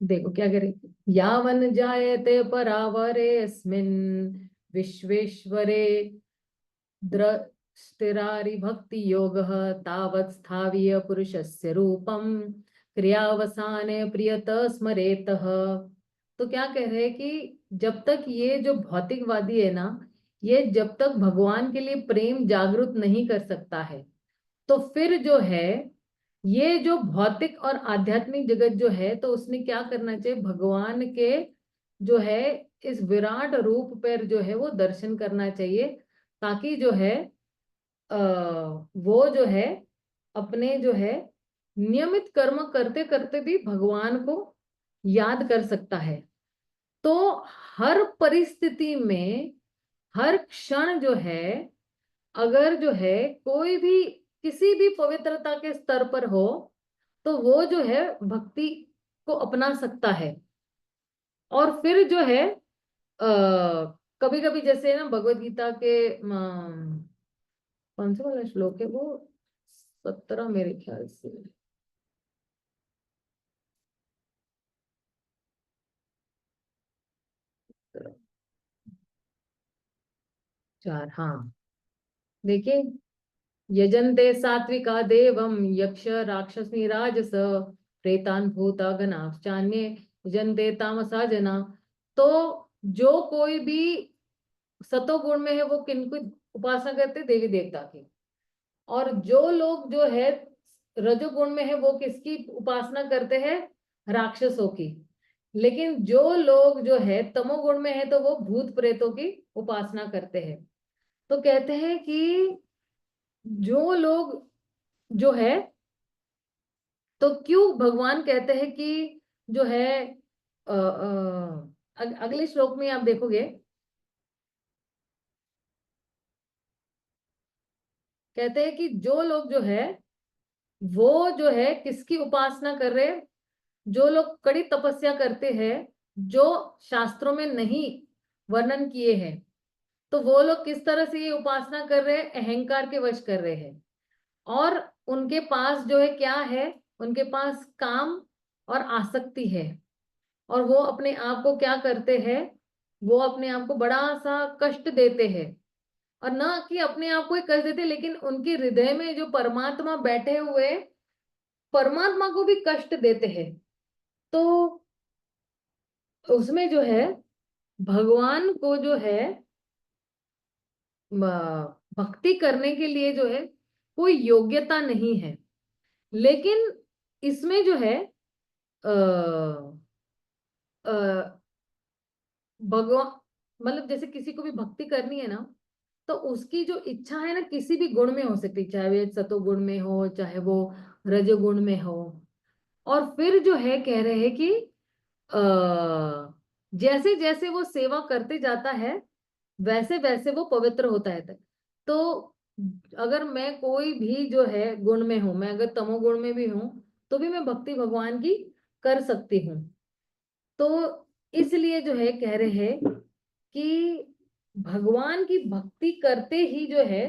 देखो क्या करे, यावन जायते परावरेऽस्मिन् विश्वेश्वरे स्थिरारि भक्ति योगः तावत् स्थावीय पुरुषस्य रूपम क्रियावसाने प्रियत स्मरेतः। तो क्या कह रहे हैं कि जब तक ये जो भौतिकवादी है ना, ये जब तक भगवान के लिए प्रेम जागृत नहीं कर सकता है, तो फिर जो है ये जो भौतिक और आध्यात्मिक जगत जो है, तो उसने क्या करना चाहिए, भगवान के जो है इस विराट रूप पर जो है वो दर्शन करना चाहिए, ताकि जो है वो जो है अपने जो है नियमित कर्म करते करते भी भगवान को याद कर सकता है। तो हर परिस्थिति में, हर क्षण जो है, अगर जो है कोई भी किसी भी पवित्रता के स्तर पर हो, तो वो जो है भक्ति को अपना सकता है। और फिर जो है कभी कभी जैसे ना भगवत गीता के कौन सा वाला श्लोक है वो, 17 मेरे ख्याल से, 4, हाँ, देखिए, यजन्ते सात्विका देवम यक्ष राक्षसी राजस प्रेतान भूता गणाश्चान्ये यजन्ते तामसा जना। तो जो कोई भी सतोगुण में है वो किनको उपासना करते, देवी देवता की। और जो लोग जो है रजोगुण में है वो किसकी उपासना करते हैं, राक्षसों की। लेकिन जो लोग जो है तमोगुण में है तो वो भूत प्रेतों की उपासना करते हैं। तो कहते हैं कि जो लोग जो है, तो क्यों भगवान कहते हैं कि जो है अगले श्लोक में आप देखोगे, कहते हैं कि जो लोग जो है वो जो है किसकी उपासना कर रहे हैं, जो लोग कड़ी तपस्या करते हैं, जो शास्त्रों में नहीं वर्णन किए हैं, तो वो लोग किस तरह से ये उपासना कर रहे हैं, अहंकार के वश कर रहे हैं। और उनके पास जो है क्या है, उनके पास काम और आसक्ति है। और वो अपने आप को क्या करते हैं, वो अपने आप को बड़ा सा कष्ट देते हैं। और ना कि अपने आप को ही कष्ट देते, लेकिन उनके हृदय में जो परमात्मा बैठे हुए, परमात्मा को भी कष्ट देते हैं। तो उसमें जो है भगवान को जो है भक्ति करने के लिए जो है कोई योग्यता नहीं है। लेकिन इसमें जो है भगवान, मतलब जैसे किसी को भी भक्ति करनी है ना, तो उसकी जो इच्छा है ना किसी भी गुण में हो सकती है, चाहे वो सतोगुण में हो चाहे वो रजोगुण में हो। और फिर जो है कह रहे हैं कि जैसे जैसे वो सेवा करते जाता है वैसे वैसे वो पवित्र होता है। तो अगर मैं कोई भी जो है गुण में हूं, मैं अगर तमोगुण में भी हूं, तो भी मैं भक्ति भगवान की कर सकती हूँ। तो इसलिए जो है कह रहे हैं कि भगवान की भक्ति करते ही जो है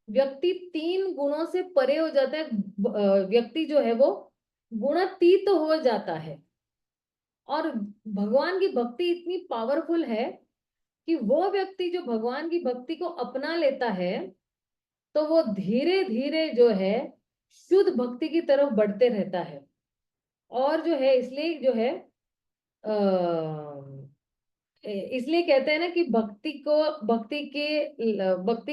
व्यक्ति 3 गुणों से परे हो जाता है। व्यक्ति जो है वो गुणातीत हो जाता है। और भगवान की भक्ति इतनी पावरफुल है कि वो व्यक्ति जो भगवान की भक्ति को अपना लेता है, तो वो धीरे धीरे जो है शुद्ध भक्ति की तरफ बढ़ते रहता है। और जो है इसलिए जो है इसलिए कहते हैं ना कि भक्ति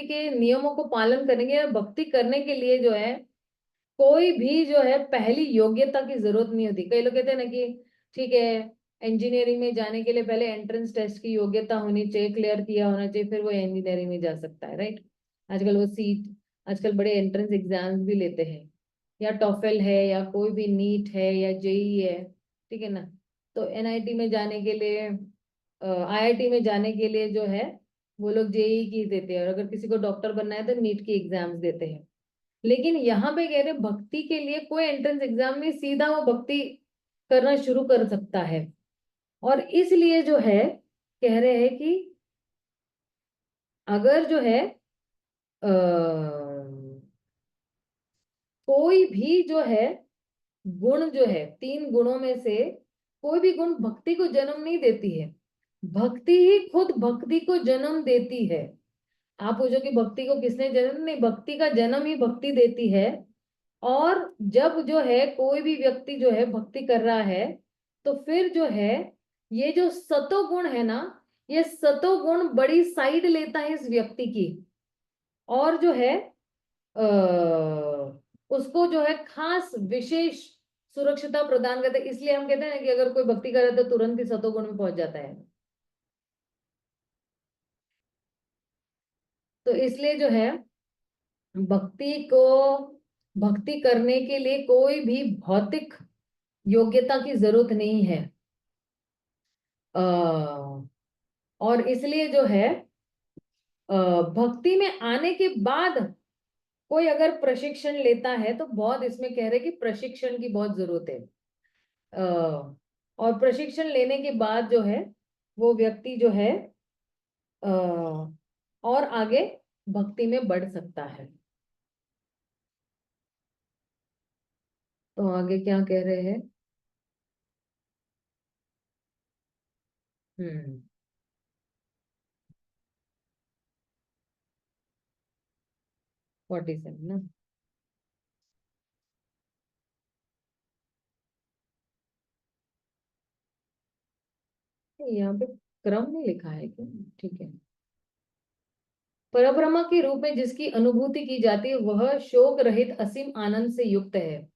के नियमों को पालन करेंगे, या भक्ति करने के लिए जो है कोई भी जो है पहली योग्यता की जरूरत नहीं होती। कई लोग कहते हैं ना कि ठीक है, इंजीनियरिंग में जाने के लिए पहले एंट्रेंस टेस्ट की योग्यता होनी चाहिए, क्लियर किया होना चाहिए, फिर वो इंजीनियरिंग में जा सकता है, राइट। आजकल वो सीट, आजकल बड़े एंट्रेंस एग्जाम्स भी लेते हैं, या टॉफेल है या कोई भी नीट है या जेई है, ठीक है ना। तो एनआईटी में जाने के लिए, आईआईटी में जाने के लिए जो है वो लोग जेई की देते हैं, और अगर किसी को डॉक्टर बनना है तो नीट की एग्जाम्स देते हैं। लेकिन यहाँ पे कह रहे भक्ति के लिए कोई एंट्रेंस एग्जाम नहीं, सीधा वो भक्ति करना शुरू कर सकता है। और इसलिए जो है कह रहे हैं कि अगर जो है कोई भी जो है गुण जो है 3 गुणों में से कोई भी गुण भक्ति को जन्म नहीं देती है, भक्ति ही खुद भक्ति को जन्म देती है। आप पूछो कि भक्ति को किसने जन्म, नहीं, भक्ति का जन्म ही भक्ति देती है। और जब जो है कोई भी व्यक्ति जो है भक्ति कर रहा है, तो फिर जो है ये जो सतो गुण है ना, ये सतो गुण बड़ी साइड लेता है इस व्यक्ति की, और जो है आ, उसको जो है खास विशेष सुरक्षिता प्रदान करते हैं। इसलिए हम कहते हैं ना कि अगर कोई भक्ति करे तो तुरंत ही सतो गुण में पहुंच जाता है। तो इसलिए जो है भक्ति को, भक्ति करने के लिए कोई भी भौतिक योग्यता की जरूरत नहीं है। और इसलिए जो है भक्ति में आने के बाद कोई अगर प्रशिक्षण लेता है तो बहुत इसमें कह रहे कि प्रशिक्षण की बहुत जरूरत है। और प्रशिक्षण लेने के बाद जो है वो व्यक्ति जो है और आगे भक्ति में बढ़ सकता है। तो आगे क्या कह रहे हैं? हम्म 47 ना। यहाँ पे क्रम नहीं लिखा है क्यों? ठीक है। परब्रह्म के रूप में जिसकी अनुभूति की जाती है वह शोक रहित असीम आनंद से युक्त है।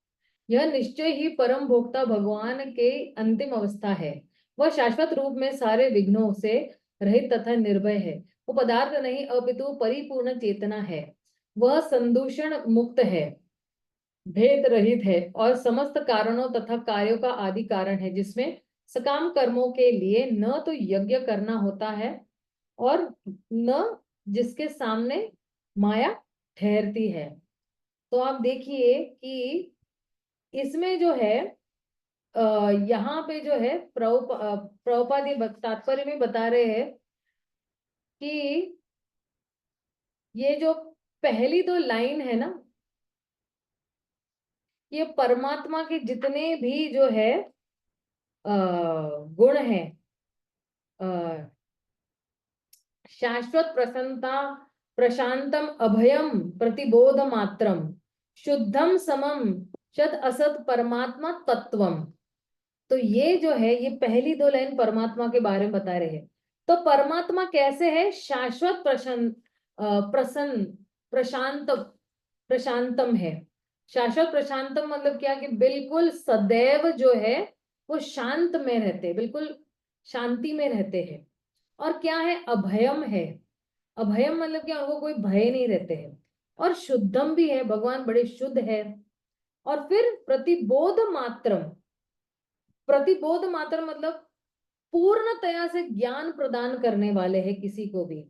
यह निश्चय ही परम भोक्ता भगवान के अंतिम अवस्था है। वह शाश्वत रूप में सारे विघ्नों से रहित तथा निर्भय है। वो पदार्थ नहीं अपितु परिपूर्ण चेतना है। वह संदूषण मुक्त है, भेद रहित है और समस्त कारणों तथा कार्यों का आदि कारण है, जिसमें सकाम कर्मों के लिए न तो यज्ञ करना होता है और न जिसके सामने माया ठहरती है। तो आप देखिए कि इसमें जो है यहाँ पे जो है प्रभुपाद ये तात्पर्य में बता रहे हैं कि ये जो पहली दो लाइन है ना, ये परमात्मा के जितने भी जो है गुण है, शाश्वत प्रसन्नता, प्रशांतम अभयम प्रतिबोध मात्रम, शुद्धम समम शत असत परमात्मा तत्वम। तो ये जो है ये पहली दो लाइन परमात्मा के बारे में बता रहे हैं। तो परमात्मा कैसे है? शाश्वत प्रसन्न, प्रसन्न, प्रशांत, प्रशांतम है। शाश्वत प्रशांतम मतलब क्या कि बिल्कुल सदैव जो है वो शांत में रहते हैं, बिल्कुल शांति में रहते हैं। और क्या है? अभयम है। अभयम मतलब क्या? उनको कोई भय नहीं रहते हैं। और शुद्धम भी है, भगवान बड़े शुद्ध है। और फिर प्रतिबोध मात्रम, प्रतिबोध मात्र मतलब पूर्णतया से ज्ञान प्रदान करने वाले हैं किसी को भी।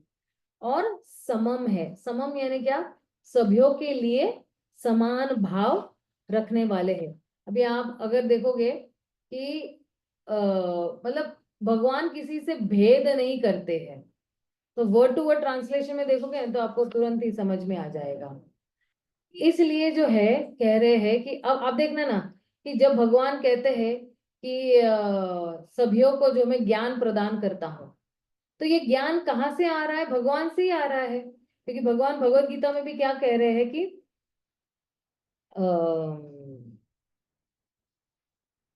और समम है, समम यानी क्या? सभ्यों के लिए समान भाव रखने वाले हैं। अभी आप अगर देखोगे कि मतलब भगवान किसी से भेद नहीं करते हैं, तो वर्ड टू वर्ड ट्रांसलेशन में देखोगे तो आपको तुरंत ही समझ में आ जाएगा। इसलिए जो है कह रहे हैं कि अब आप देखना ना कि जब भगवान कहते हैं कि सभीयों को जो मैं ज्ञान प्रदान करता हूँ, तो ये ज्ञान कहाँ से आ रहा है? भगवान से ही आ रहा है। क्योंकि भगवान भगवत गीता में भी क्या कह रहे हैं कि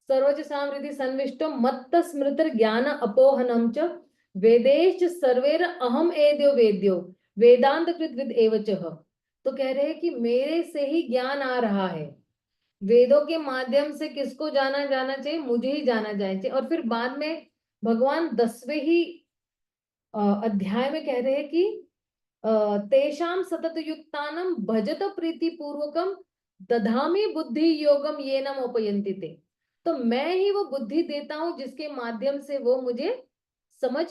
सर्वज सामृद्धि सन्विष्टो मत्त स्मृतिर ज्ञान अपोहनम च वेदेश सर्वेर अहम एद्यो वेद्यो वेदांत कृत विद एवच। तो कह रहे हैं कि मेरे से ही ज्ञान आ रहा है। वेदों के माध्यम से किसको जाना जाना चाहिए? मुझे ही जाना जाना चाहिए। और फिर बाद में भगवान 10वें ही अध्याय में कह रहे हैं कि तेषाम सतत युक्तानम भजत प्रीति पूर्वकम दधामी बुद्धि योगम ये नम उपयंति ते। तो मैं ही वो बुद्धि देता हूं जिसके माध्यम से वो मुझे समझ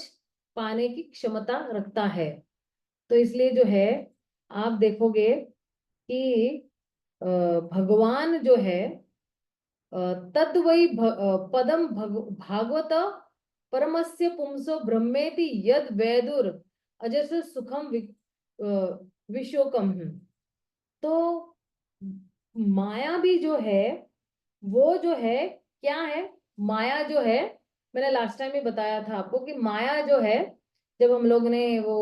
पाने की क्षमता रखता है। तो इसलिए जो है आप देखोगे कि भगवान जो है तद वही पदम भागवत परमस्य पुंसो ब्रह्मेति यद वैदुर अजस सुखम विशोकम। तो माया भी जो है वो जो है क्या है? माया जो है, मैंने लास्ट टाइम ही बताया था आपको कि माया जो है, जब हम लोग ने वो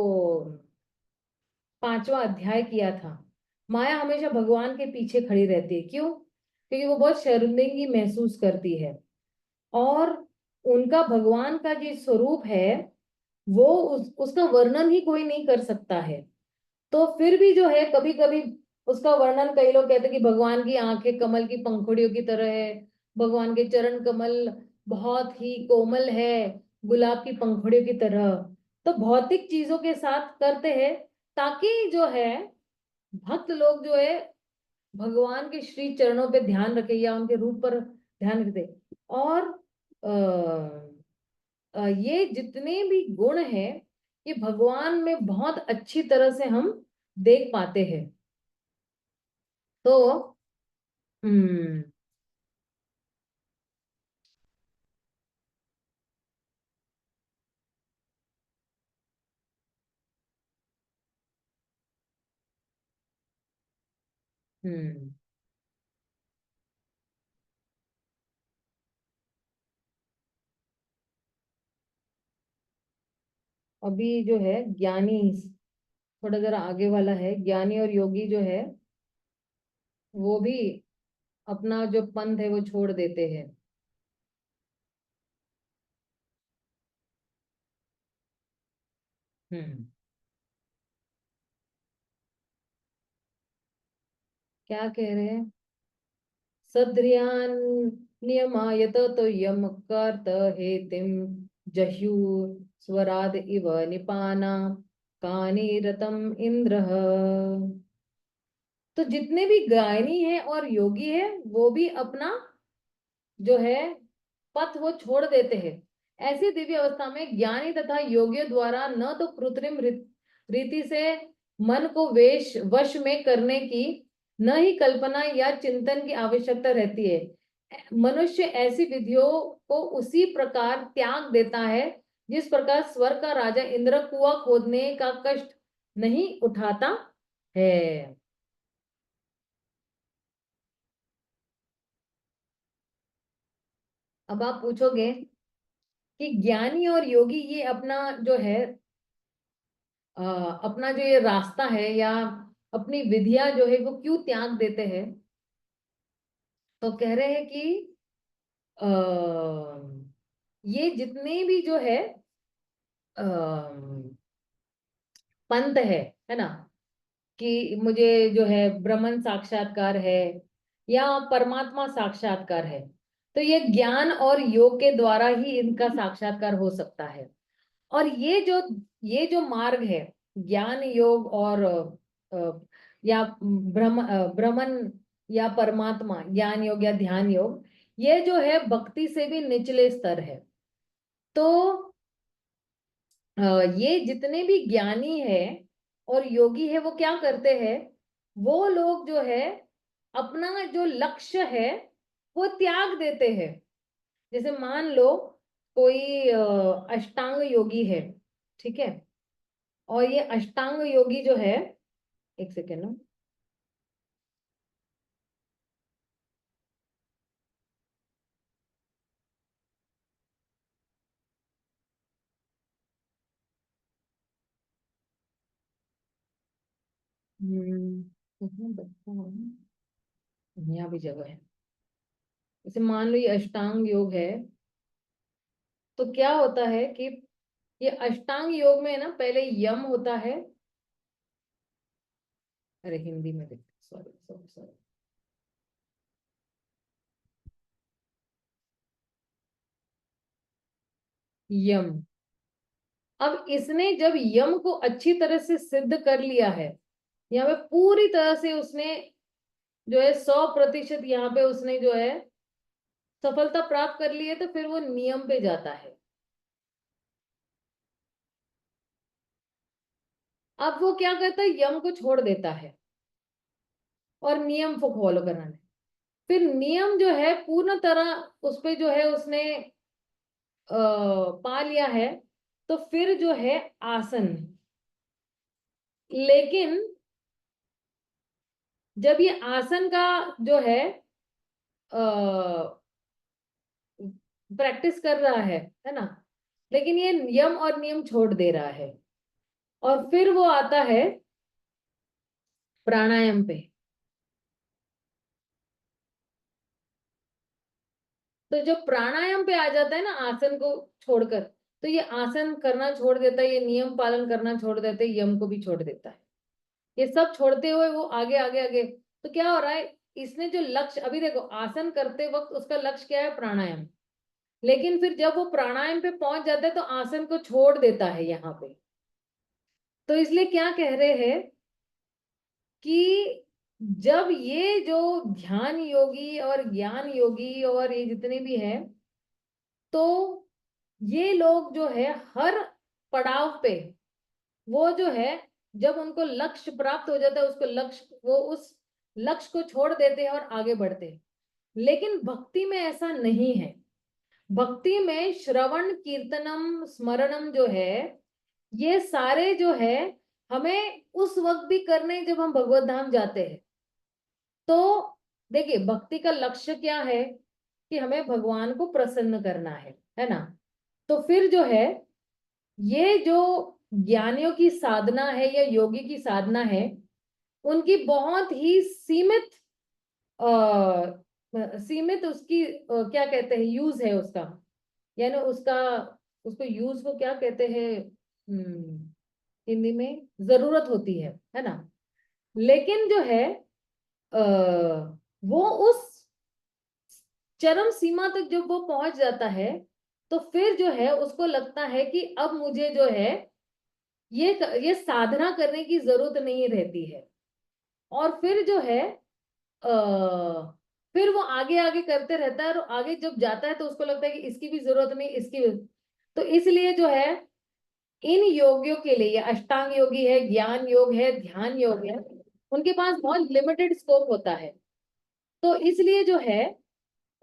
5वां अध्याय किया था, माया हमेशा भगवान के पीछे खड़ी रहती है। क्यों? क्योंकि वो बहुत शर्मिंदगी महसूस करती है, और उनका भगवान का जो स्वरूप है वो उसका वर्णन ही कोई नहीं कर सकता है। तो फिर भी जो है कभी कभी उसका वर्णन, कई लोग कहते हैं कि भगवान की आंखें कमल की पंखुड़ियों की तरह है, भगवान के चरण कमल बहुत ही कोमल है, गुलाब की पंखुड़ियों की तरह। तो भौतिक चीजों के साथ करते हैं ताकि जो है भक्त लोग जो है भगवान के श्री चरणों पे ध्यान रखे या उनके रूप पर ध्यान रखे। और ये जितने भी गुण हैं ये भगवान में बहुत अच्छी तरह से हम देख पाते हैं। तो हम्म हम्म अभी जो है ज्ञानी, थोड़ा जरा आगे वाला है, ज्ञानी और योगी जो है वो भी अपना जो पंथ है वो छोड़ देते हैं। हम्म क्या कह रहे हैं? सद्रियान नियमायत तो यम कर्त हेतिम जह्यु स्वराद इव निपाना कानी रतम इंद्र। तो जितने भी गायनी है और योगी है वो भी अपना जो है पथ वो छोड़ देते हैं। ऐसी दिव्य अवस्था में ज्ञानी तथा योगियों द्वारा न तो कृत्रिम रीति से मन को वश में करने की, न ही कल्पना या चिंतन की आवश्यकता रहती है। मनुष्य ऐसी विधियों को उसी प्रकार त्याग देता है जिस प्रकार स्वर्ग का राजा इंद्र कुआं खोदने का कष्ट नहीं उठाता है। अब आप पूछोगे कि ज्ञानी और योगी ये अपना जो है अ, अपना जो ये रास्ता है या अपनी विधियां जो है वो क्यों त्याग देते हैं? तो कह रहे हैं कि अ, ये जितने भी जो है पंथ है ना, कि मुझे जो है ब्रह्मन साक्षात्कार है या परमात्मा साक्षात्कार है, तो ये ज्ञान और योग के द्वारा ही इनका साक्षात्कार हो सकता है। और ये जो मार्ग है, ज्ञान योग और या ब्रह्मन या परमात्मा, ज्ञान योग या ध्यान योग, ये जो है भक्ति से भी निचले स्तर है। तो ये जितने भी ज्ञानी है और योगी है वो क्या करते हैं? वो लोग जो है अपना जो लक्ष्य है वो त्याग देते हैं। जैसे मान लो कोई अष्टांग योगी है, ठीक है, और ये अष्टांग योगी जो है, एक सेकेंड ना। कहाँ बता हूँ? यहाँ भी जगह है। जैसे मान लो ये अष्टांग योग है, तो क्या होता है कि ये अष्टांग योग में है ना, पहले यम होता है। अरे हिंदी में देख, सॉरी सॉरी सॉरी। यम। अब इसने जब यम को अच्छी तरह से सिद्ध कर लिया है, यहाँ पे पूरी तरह से उसने जो है 100% यहाँ पे उसने जो है सफलता प्राप्त कर ली है, तो फिर वो नियम पे जाता है। अब वो क्या करता है, यम को छोड़ देता है और नियम को फॉलो कराना है। फिर नियम जो है पूर्ण तरह उस पे जो है उसने पा लिया है, तो फिर जो है आसन। लेकिन जब ये आसन का जो है प्रैक्टिस कर रहा है ना, लेकिन ये यम और नियम छोड़ दे रहा है, और फिर वो आता है प्राणायाम पे। तो जब प्राणायाम पे आ जाता है ना आसन को छोड़कर, तो ये आसन करना छोड़ देता है, ये नियम पालन करना छोड़ देता है, यम को भी छोड़ देता है। ये सब छोड़ते हुए वो आगे आगे आगे, तो क्या हो रहा है, इसने जो लक्ष्य, अभी देखो आसन करते वक्त उसका लक्ष्य क्या है, प्राणायाम, लेकिन फिर जब वो प्राणायाम पे पहुंच जाता है तो आसन को छोड़ देता है यहाँ पे। तो इसलिए क्या कह रहे हैं कि जब ये जो ध्यान योगी और ज्ञान योगी और ये जितने भी हैं, तो ये लोग जो है हर पड़ाव पे वो जो है, जब उनको लक्ष्य प्राप्त हो जाता है, उसको लक्ष्य, वो उस लक्ष्य को छोड़ देते हैं और आगे बढ़ते हैं। लेकिन भक्ति में ऐसा नहीं है। भक्ति में श्रवण कीर्तनम स्मरणम जो है, ये सारे जो है हमें उस वक्त भी करने जब हम भगवत धाम जाते हैं। तो देखिए भक्ति का लक्ष्य क्या है, कि हमें भगवान को प्रसन्न करना है ना। तो फिर जो है ये जो ज्ञानियों की साधना है या योगी की साधना है, उनकी बहुत ही सीमित सीमित उसकी क्या कहते हैं, यूज है उसका, यानी उसका, उसको यूज को क्या कहते हैं, हिंदी में जरूरत होती है ना। लेकिन जो है वो उस चरम सीमा तक जब वो पहुंच जाता है, तो फिर जो है उसको लगता है कि अब मुझे जो है ये साधना करने की जरूरत नहीं रहती है। और फिर जो है फिर वो आगे आगे करते रहता है, और आगे जब जाता है तो उसको लगता है कि इसकी भी जरूरत नहीं, इसकी भी। तो इसलिए जो है इन योगियों के लिए, ये अष्टांग योगी है, ज्ञान योग है, ध्यान योग है, उनके पास बहुत लिमिटेड स्कोप होता है। तो इसलिए जो है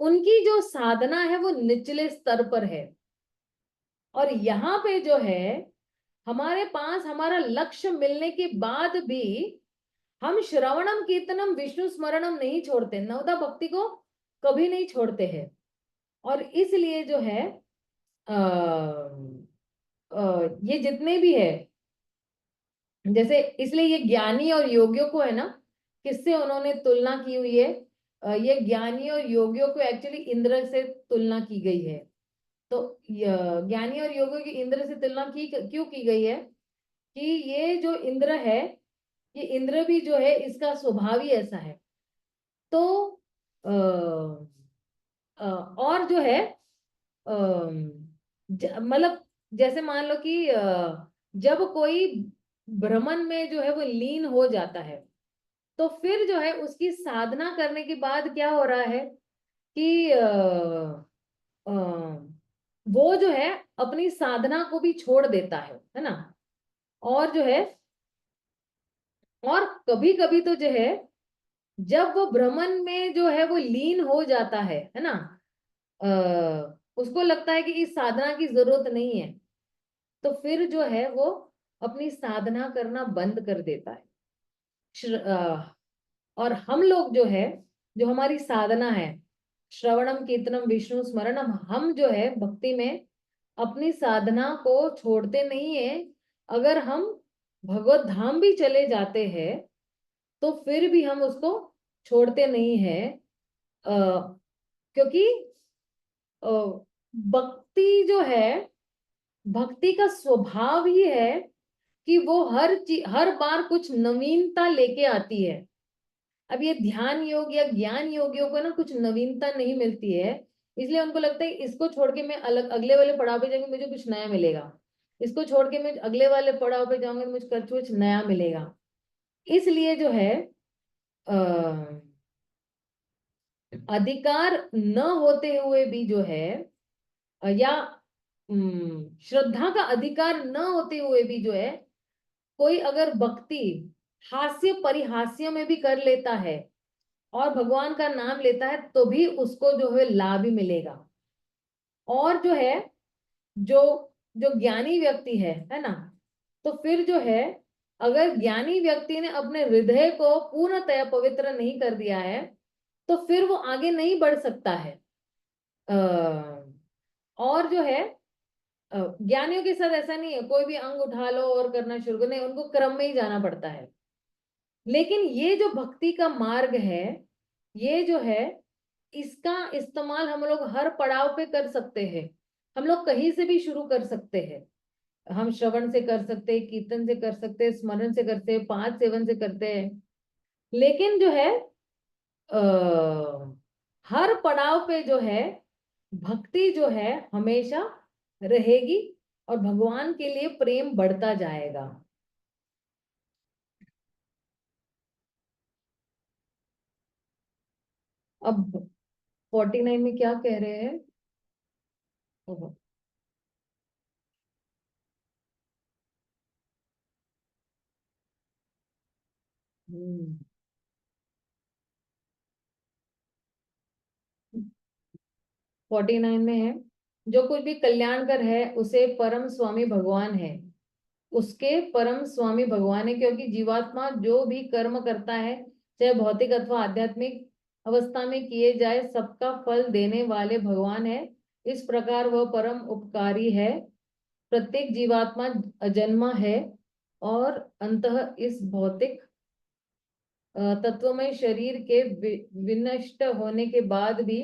उनकी जो साधना है वो निचले स्तर पर है। और यहाँ पे जो है हमारे पास हमारा लक्ष्य मिलने के बाद भी हम श्रवणम कीर्तनम विष्णु स्मरणम नहीं छोड़ते, नवदा भक्ति को कभी नहीं छोड़ते हैं। और इसलिए जो है ये जितने भी है, जैसे इसलिए ये ज्ञानी और योगियों को है ना, किससे उन्होंने तुलना की हुई है, ये ज्ञानी और योगियों को एक्चुअली इंद्र से तुलना की गई है। तो ज्ञानी और योगियों की इंद्र से तुलना की क्यों की गई है, कि ये जो इंद्र है, ये इंद्र भी जो है इसका स्वभाव ही ऐसा है। तो और जो है मतलब जैसे मान लो कि जब कोई भ्रमण में जो है वो लीन हो जाता है, तो फिर जो है उसकी साधना करने के बाद क्या हो रहा है कि अ, वो जो है अपनी साधना को भी छोड़ देता है ना। और जो है, और कभी कभी तो जो है जब वो भ्रमण में जो है वो लीन हो जाता है ना, उसको लगता है कि इस साधना की जरूरत नहीं है, तो फिर जो है वो अपनी साधना करना बंद कर देता है। और हम लोग जो है, जो हमारी साधना है, श्रवणम कीर्तनम विष्णु स्मरणम, हम जो है भक्ति में अपनी साधना को छोड़ते नहीं है। अगर हम भगवत धाम भी चले जाते हैं तो फिर भी हम उसको छोड़ते नहीं है, क्योंकि अ, भक्ति जो है, भक्ति का स्वभाव ही है कि वो हर बार कुछ नवीनता लेके आती है। अब ये ध्यान योग या ज्ञान योगियों को ना कुछ नवीनता नहीं मिलती है, इसलिए उनको लगता है इसको छोड़ के मैं अलग अगले वाले पड़ाव पे जाऊंगी मुझे कुछ नया मिलेगा, इसको छोड़ के मैं अगले वाले पड़ाव पे जाऊंगी मुझे कुछ नया मिलेगा। इसलिए जो है अधिकार न होते हुए भी जो है, या श्रद्धा का अधिकार न होते हुए भी जो है, कोई अगर भक्ति हास्य परिहास्य में भी कर लेता है और भगवान का नाम लेता है, तो भी उसको जो है लाभ ही मिलेगा। और जो है जो जो ज्ञानी व्यक्ति है ना, तो फिर जो है अगर ज्ञानी व्यक्ति ने अपने हृदय को पूर्णतया पवित्र नहीं कर दिया है, तो फिर वो आगे नहीं बढ़ सकता है। और जो है ज्ञानियों के साथ ऐसा नहीं है, कोई भी अंग उठा लो और करना शुरू करो, नहीं, उनको क्रम में ही जाना पड़ता है। लेकिन ये जो भक्ति का मार्ग है, ये जो है, इसका इस्तेमाल हम लोग हर पड़ाव पे कर सकते हैं। हम लोग कहीं से भी शुरू कर सकते हैं। हम श्रवण से कर सकते हैं, कीर्तन से कर सकते हैं, स्मरण से करते हैं, पांच सेवन से करते हैं। लेकिन जो है हर पड़ाव पे जो है भक्ति जो है हमेशा रहेगी, और भगवान के लिए प्रेम बढ़ता जाएगा। अब 49 में क्या कह रहे हैं? ओहो, 49 में है, जो कुछ भी कल्याणकर है उसे परम स्वामी भगवान है, उसके परम स्वामी भगवान है, क्योंकि जीवात्मा जो भी कर्म करता है, चाहे भौतिक अथवा आध्यात्मिक अवस्था में किए जाए, सबका फल देने वाले भगवान है। इस प्रकार वह परम उपकारी है। प्रत्येक जीवात्मा अजन्मा है, और अंततः इस भौतिक तत्वमय शरीर के विनष्ट होने के बाद भी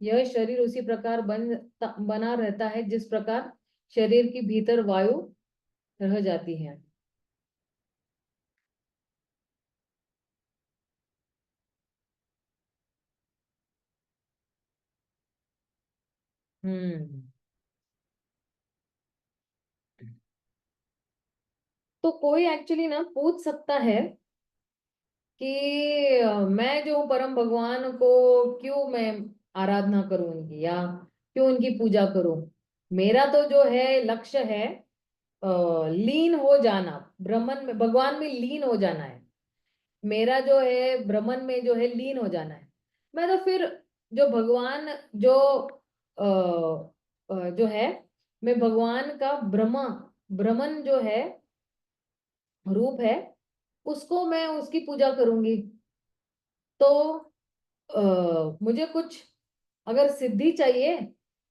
यह शरीर उसी प्रकार बना रहता है जिस प्रकार शरीर के भीतर वायु रह जाती है। हम्म। तो कोई एक्चुअली ना पूछ सकता है कि मैं जो हूँ परम भगवान को क्यों मैं आराधना करूं उनकी, या क्यों उनकी पूजा करूं? मेरा तो जो है लक्ष्य है लीन हो जाना, ब्रह्मन में, भगवान में लीन हो जाना है। मेरा जो है ब्रह्मन में जो है लीन हो जाना है। मैं तो फिर जो भगवान जो जो है, मैं भगवान का ब्रह्मन जो है रूप है, उसको मैं उसकी पूजा करूंगी। तो मुझे कुछ अगर सिद्धि चाहिए,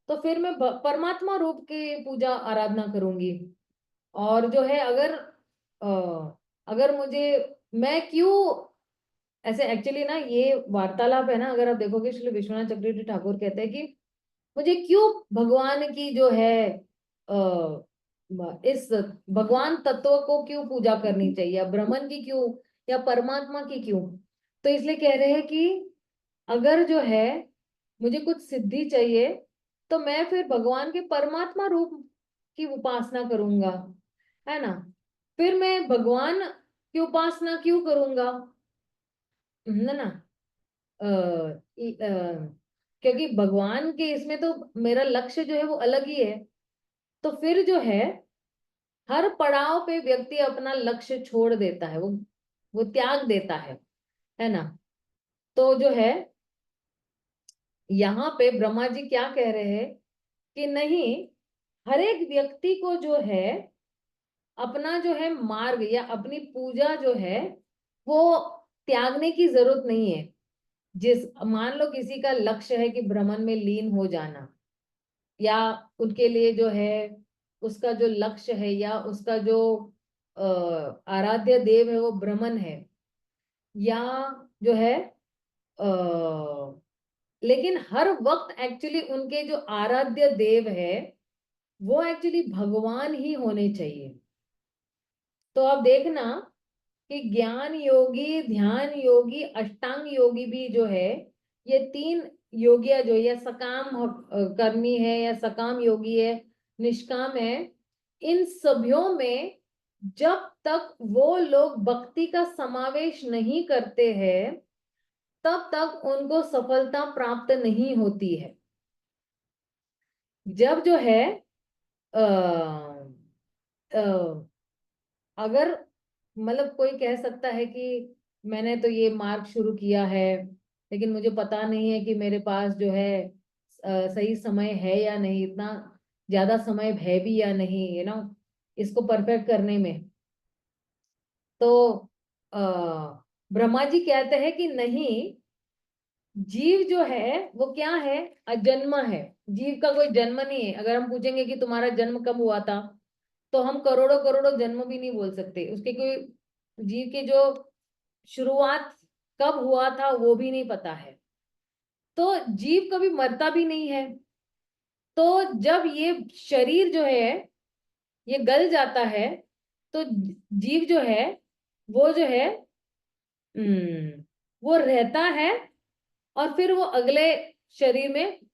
तो फिर मैं परमात्मा रूप की पूजा आराधना करूंगी। और जो है अगर मुझे, मैं क्यों ऐसे, एक्चुअली ना ये वार्तालाप है ना, अगर आप देखोगे श्री विश्वनाथ चक्रवर्ती ठाकुर कहते हैं कि मुझे क्यों भगवान की जो है इस भगवान तत्व को क्यों पूजा करनी चाहिए, या ब्रह्मन की क्यों, या परमात्मा की क्यों? तो इसलिए कह रहे हैं कि अगर जो है मुझे कुछ सिद्धि चाहिए, तो मैं फिर भगवान के परमात्मा रूप की उपासना करूंगा, है ना? फिर मैं भगवान की उपासना क्यों करूंगा, है ना? क्योंकि भगवान के इसमें तो मेरा लक्ष्य जो है वो अलग ही है। तो फिर जो है हर पड़ाव पे व्यक्ति अपना लक्ष्य छोड़ देता है, वो त्याग देता है ना? तो जो है यहाँ पे ब्रह्मा जी क्या कह रहे हैं कि नहीं, हर एक व्यक्ति को जो है अपना जो है मार्ग या अपनी पूजा जो है वो त्यागने की जरूरत नहीं है। जिस, मान लो किसी का लक्ष्य है कि ब्रह्मन में लीन हो जाना, या उनके लिए जो है उसका जो लक्ष्य है या उसका जो आराध्य देव है वो ब्रह्मन है, या जो है लेकिन हर वक्त एक्चुअली उनके जो आराध्य देव है वो एक्चुअली भगवान ही होने चाहिए। तो आप देखना कि ज्ञान योगी, ध्यान योगी, अष्टांग योगी भी जो है, ये तीन योगिया जो, या सकाम कर्मी है, या सकाम योगी है, निष्काम है, इन सभ्यों में जब तक वो लोग भक्ति का समावेश नहीं करते हैं, तब तक उनको सफलता प्राप्त नहीं होती है। जब जो है आ, अगर मतलब कोई कह सकता है कि मैंने तो ये मार्ग शुरू किया है, लेकिन मुझे पता नहीं है कि मेरे पास जो है सही समय है या नहीं, इतना ज्यादा समय है भी या नहीं, इसको परफेक्ट करने में। तो आ, ब्रह्मा जी कहते हैं कि नहीं, जीव जो है वो क्या है, अजन्म है। जीव का कोई जन्म नहीं है। अगर हम पूछेंगे कि तुम्हारा जन्म कब हुआ था, तो हम करोड़ों करोड़ों जन्म भी नहीं बोल सकते। उसके कोई जीव की जो शुरुआत कब हुआ था वो भी नहीं पता है। तो जीव कभी मरता भी नहीं है। तो जब ये शरीर जो है ये गल जाता है, तो जीव जो है वो जो है वो रहता है, और फिर वो अगले शरीर में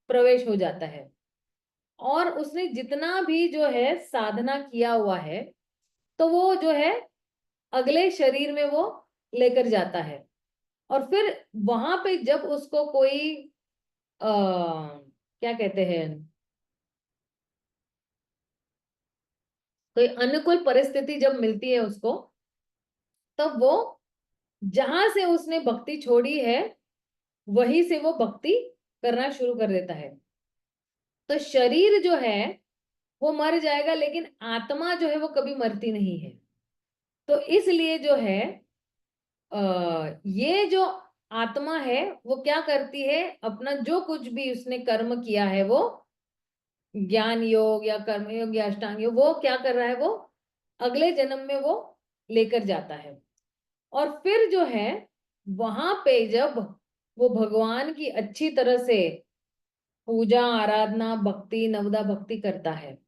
प्रवेश हो जाता है। और उसने जितना भी जो है साधना किया हुआ है, तो वो जो है अगले शरीर में वो लेकर जाता है। और फिर वहां पे जब उसको कोई क्या कहते हैं, कोई अनुकूल परिस्थिति जब मिलती है उसको, तब वो जहां से उसने भक्ति छोड़ी है वहीं से वो भक्ति करना शुरू कर देता है। तो शरीर जो है वो मर जाएगा, लेकिन आत्मा जो है वो कभी मरती नहीं है। तो इसलिए जो है ये जो आत्मा है वो क्या करती है, अपना जो कुछ भी उसने कर्म किया है, वो ज्ञान योग या कर्म योग या अष्टांग योग, वो क्या कर रहा है, वो अगले जन्म में वो लेकर जाता है। और फिर जो है वहां पे जब वो भगवान की अच्छी तरह से पूजा आराधना भक्ति नवदा भक्ति करता है,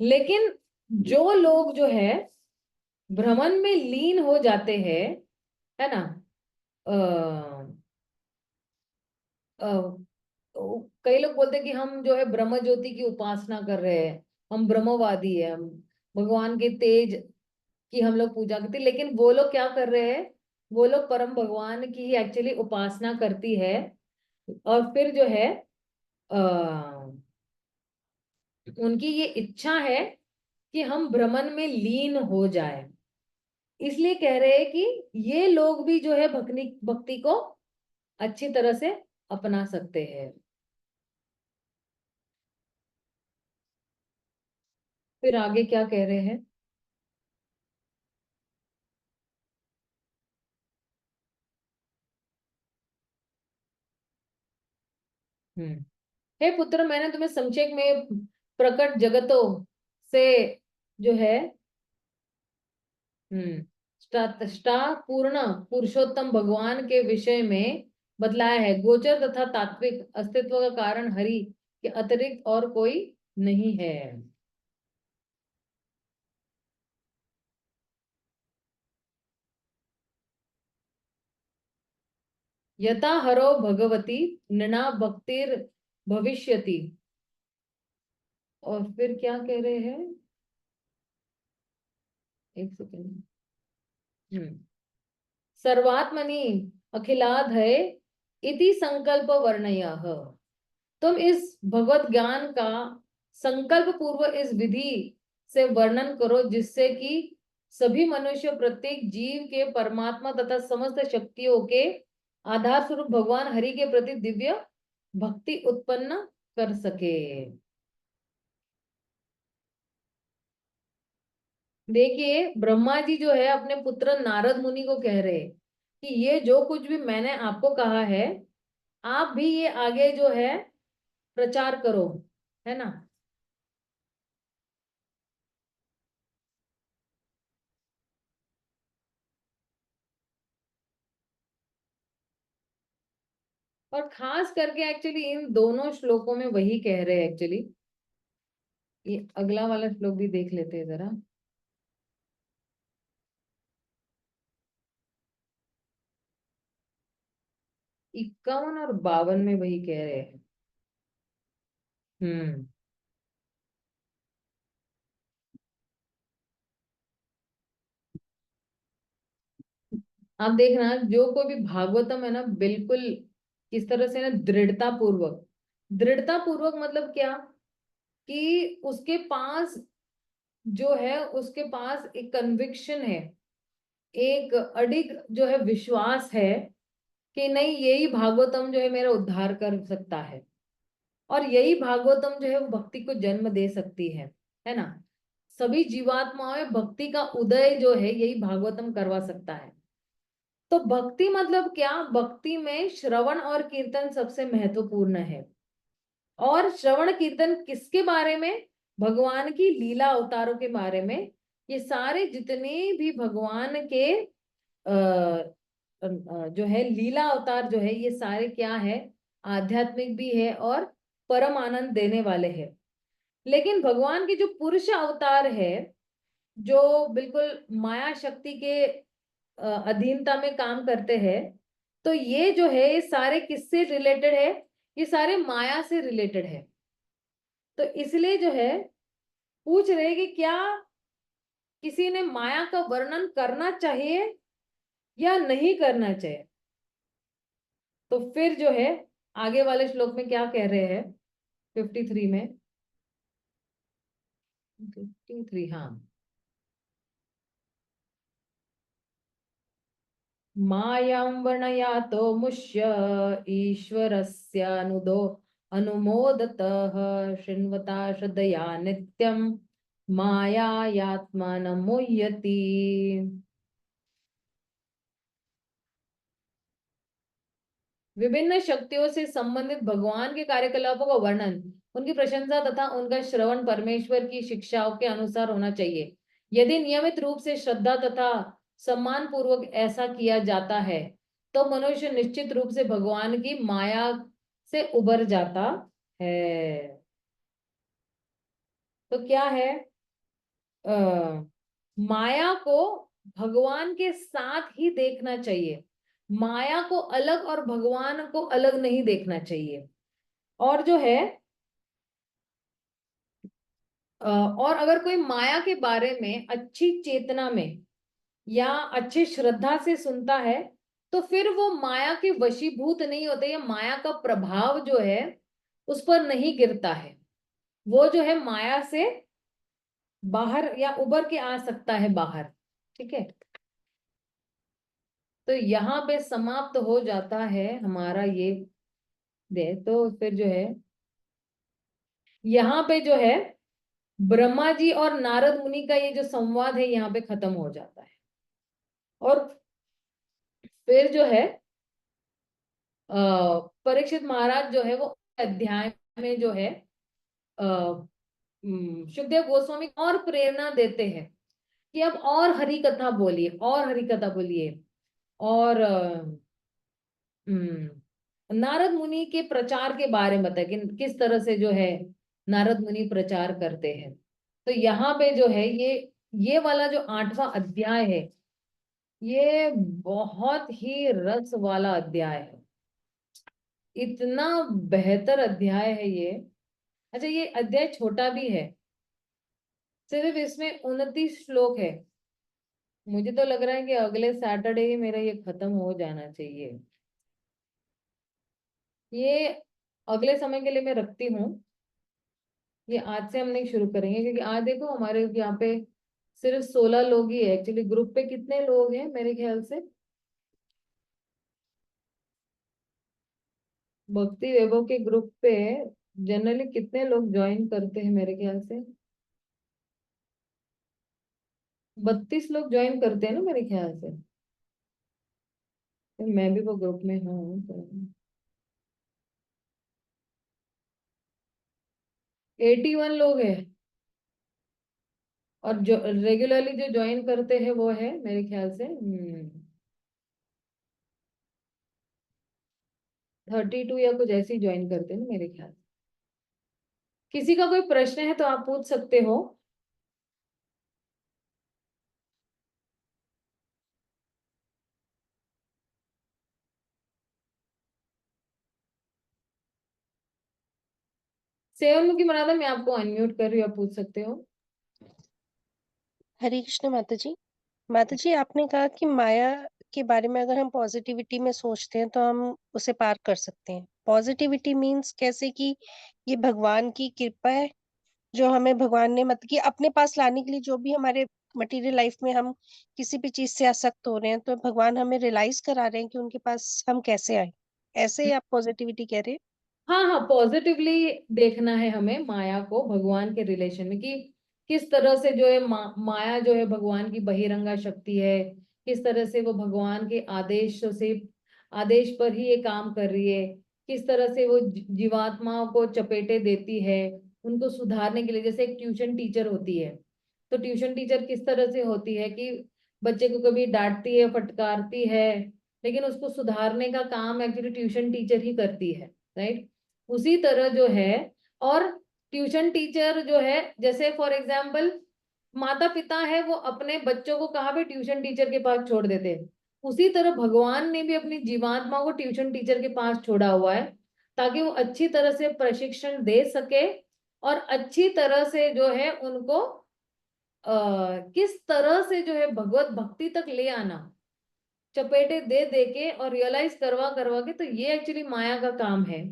लेकिन जो लोग जो है भ्रमण में लीन हो जाते हैं, है ना, अ, अ, कई लोग बोलते हैं कि हम जो है ब्रह्म ज्योति की उपासना कर रहे हैं, हम ब्रह्मवादी है, हम भगवान के तेज की हम लोग पूजा करते हैं। लेकिन वो लोग क्या कर रहे हैं, वो लोग परम भगवान की ही एक्चुअली उपासना करती है। और फिर जो है आ, उनकी ये इच्छा है कि हम भ्रमण में लीन हो जाए। इसलिए कह रहे हैं कि ये लोग भी जो है भक्ति भक्ति को अच्छी तरह से अपना सकते हैं। फिर आगे क्या कह रहे हैं। हम्म। हे पुत्र, मैंने तुम्हें संक्षेप में प्रकट जगतों से जो है ष्टा पूर्ण पुरुषोत्तम भगवान के विषय में बतलाया है। गोचर तथा तात्विक अस्तित्व का कारण हरि के अतिरिक्त और कोई नहीं है। यथा हरो भगवती नृणा भक्तिर भविष्यति। और फिर क्या कह रहे हैं, एक सेकंड। हम्म। सर्वात्मनि अखिलाधय इति संकल्प वर्णयः। तुम इस भगवत ज्ञान का संकल्प पूर्व इस विधि से वर्णन करो, जिससे कि सभी मनुष्य प्रत्येक जीव के परमात्मा तथा समस्त शक्तियों के आधार स्वरूप भगवान हरि के प्रति दिव्य भक्ति उत्पन्न कर सके। देखिए, ब्रह्मा जी जो है अपने पुत्र नारद मुनि को कह रहे हैं कि ये जो कुछ भी मैंने आपको कहा है, आप भी ये आगे जो है प्रचार करो, है ना। और खास करके एक्चुअली इन दोनों श्लोकों में वही कह रहे हैं एक्चुअली। ये अगला वाला श्लोक भी देख लेते हैं जरा। 51 और 52 में वही कह रहे हैं। हम्म। आप देखना, जो कोई भी भागवतम है ना, बिल्कुल किस तरह से ना दृढ़ता पूर्वक मतलब क्या, कि उसके पास जो है उसके पास एक कन्विक्शन है, एक अडिग जो है विश्वास है कि नहीं, यही भागवतम जो है मेरा उद्धार कर सकता है। और यही भागवतम जो है वो भक्ति को जन्म दे सकती है ना। सभी जीवात्माओं में भक्ति का उदय जो है यही भागवतम करवा सकता है। तो भक्ति मतलब क्या? भक्ति में श्रवण और कीर्तन सबसे महत्वपूर्ण है। और श्रवण कीर्तन किसके बारे में? भगवान की लीला अवतारों के बारे में। ये सारे जितने भी भगवान के जो है लीला अवतार जो है, ये सारे क्या है? आध्यात्मिक भी है और परम आनंद देने वाले हैं। लेकिन भगवान के जो पुरुष अवतार है, जो बिल्कुल माया शक्ति के अधीनता में काम करते हैं, तो ये जो है ये सारे किससे रिलेटेड है? ये सारे माया से रिलेटेड है। तो इसलिए जो है पूछ रहे कि क्या किसी ने माया का वर्णन करना चाहिए या नहीं करना चाहिए? तो फिर जो है आगे वाले श्लोक में क्या कह रहे हैं? 53 में, 53, हाँ। मायां वर्णयातो मुष्य ईश्वरस्यानुदो अनुमोदतः शृण्वता श्रद्धया नित्यं मायायात्मानं मुह्यति। विभिन्न शक्तियों से संबंधित भगवान के कार्यकलापों का वर्णन, उनकी प्रशंसा तथा उनका श्रवण परमेश्वर की शिक्षाओं के अनुसार होना चाहिए। यदि नियमित रूप से श्रद्धा तथा सम्मान पूर्वक ऐसा किया जाता है तो मनुष्य निश्चित रूप से भगवान की माया से उबर जाता है। तो क्या है? आ, माया को भगवान के साथ ही देखना चाहिए। माया को अलग और भगवान को अलग नहीं देखना चाहिए। और जो है और अगर कोई माया के बारे में अच्छी चेतना में या अच्छी श्रद्धा से सुनता है तो फिर वो माया के वशीभूत नहीं होते, या माया का प्रभाव जो है उस पर नहीं गिरता है। वो जो है माया से बाहर या उबर के आ सकता है बाहर। ठीक है, तो यहाँ पे समाप्त हो जाता है हमारा ये दे। तो फिर जो है यहाँ पे जो है ब्रह्मा जी और नारद मुनि का ये जो संवाद है यहाँ पे खत्म हो जाता है। और फिर जो है परीक्षित महाराज जो है वो अध्याय में जो है सुखदेव गोस्वामी और प्रेरणा देते हैं कि अब और हरि कथा बोलिए, और हरि कथा बोलिए। और नारद मुनि के प्रचार के बारे में बताया कि किस तरह से जो है नारद मुनि प्रचार करते हैं। तो यहाँ पे जो है ये वाला जो 8वां अध्याय है, ये बहुत ही रस वाला अध्याय है। इतना बेहतर अध्याय है ये। अच्छा, ये अध्याय छोटा भी है, सिर्फ इसमें 29 श्लोक है। मुझे तो लग रहा है कि अगले सैटरडे ही मेरा ये खत्म हो जाना चाहिए। ये अगले समय के लिए मैं रखती हूँ। ये आज से हम नहीं शुरू करेंगे, क्योंकि आज देखो हमारे यहाँ पे सिर्फ 16 लोग ही है। एक्चुअली ग्रुप पे कितने लोग हैं मेरे ख्याल से? भक्ति वैभव के ग्रुप पे जनरली कितने लोग ज्वाइन करते हैं मेरे ख्याल से? 32 लोग ज्वाइन करते हैं ना मेरे ख्याल से। तो मैं भी वो ग्रुप में हूँ तो 81 लोग हैं। और जो रेगुलरली जो ज्वाइन करते हैं वो है मेरे ख्याल से 32 या कुछ ऐसे ही ज्वाइन करते हैं ना मेरे ख्याल से। किसी का कोई प्रश्न है तो आप पूछ सकते हो। सेवनमुखी मनादा, मैं आपको अनम्यूट कर रही हूँ, आप पूछ सकते हो। हरे कृष्ण माता जी। माता जी, आपने कहा कि माया के बारे में अगर हम पॉजिटिविटी में सोचते हैं तो हम उसे पार कर सकते हैं। पॉजिटिविटी मीन्स कैसे कि ये भगवान की कृपा है जो हमें भगवान ने मतलब कि अपने पास लाने के लिए, जो भी हमारे मटेरियल लाइफ में हम किसी भी चीज से आसक्त हो रहे हैं तो भगवान हमें रियलाइज करा रहे हैं कि उनके पास हम कैसे आए। ऐसे ही आप पॉजिटिविटी कह रहे हैं। हाँ हाँ, पॉजिटिवली देखना है हमें माया को भगवान के रिलेशन में, कि किस तरह से जो है माया जो है भगवान की बहिरंगा शक्ति है, किस तरह से वो भगवान के आदेश पर ही ये काम कर रही है, किस तरह से वो जीवात्माओं को चपेटे देती है उनको सुधारने के लिए। जैसे एक ट्यूशन टीचर होती है, तो ट्यूशन टीचर किस तरह से होती है कि बच्चे को कभी डांटती है, फटकारती है, लेकिन उसको सुधारने का काम एक्चुअली ट्यूशन टीचर ही करती है, राइट। उसी तरह जो है, और ट्यूशन टीचर जो है, जैसे फॉर एग्जाम्पल माता पिता है वो अपने बच्चों को कहाँ पे ट्यूशन टीचर के पास छोड़ देते हैं, उसी तरह भगवान ने भी अपनी जीवात्मा को ट्यूशन टीचर के पास छोड़ा हुआ है, ताकि वो अच्छी तरह से प्रशिक्षण दे सके और अच्छी तरह से जो है उनको किस तरह से जो है भगवत भक्ति तक ले आना, चपेटे दे दे के और रियलाइज करवा करवा के। तो ये एक्चुअली माया का काम है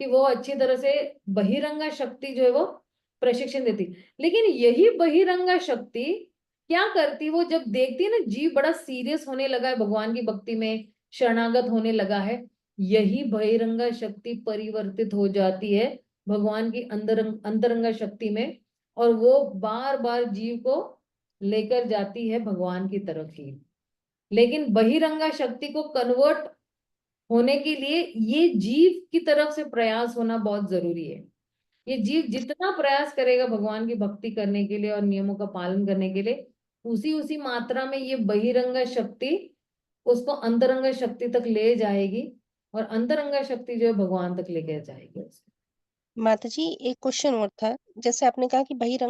कि वो अच्छी तरह से बहिरंगा शक्ति जो है वो प्रशिक्षण देती। लेकिन यही बहिरंगा शक्ति क्या करती, वो जब देखती है ना जीव बड़ा सीरियस होने लगा है, भगवान की भक्ति में शरणागत होने लगा है, यही बहिरंगा शक्ति परिवर्तित हो जाती है भगवान की अंतरंगा शक्ति में, और वो बार बार जीव को लेकर जाती है भगवान की तरफ ही। लेकिन बहिरंगा शक्ति को कन्वर्ट होने के लिए ये जीव की तरफ से प्रयास होना बहुत जरूरी है। ये जीव जितना प्रयास करेगा भगवान की भक्ति करने के लिए और नियमों का पालन करने के लिए, उसी उसी मात्रा में ये बहिरंगा शक्ति उसको अंतरंगा शक्ति तक ले जाएगी, और अंतरंगा शक्ति जो है भगवान तक लेकर जाएगी उसे। माताजी एक क्वेश्चन और था, जैसे आपने कहा कि बहिरंग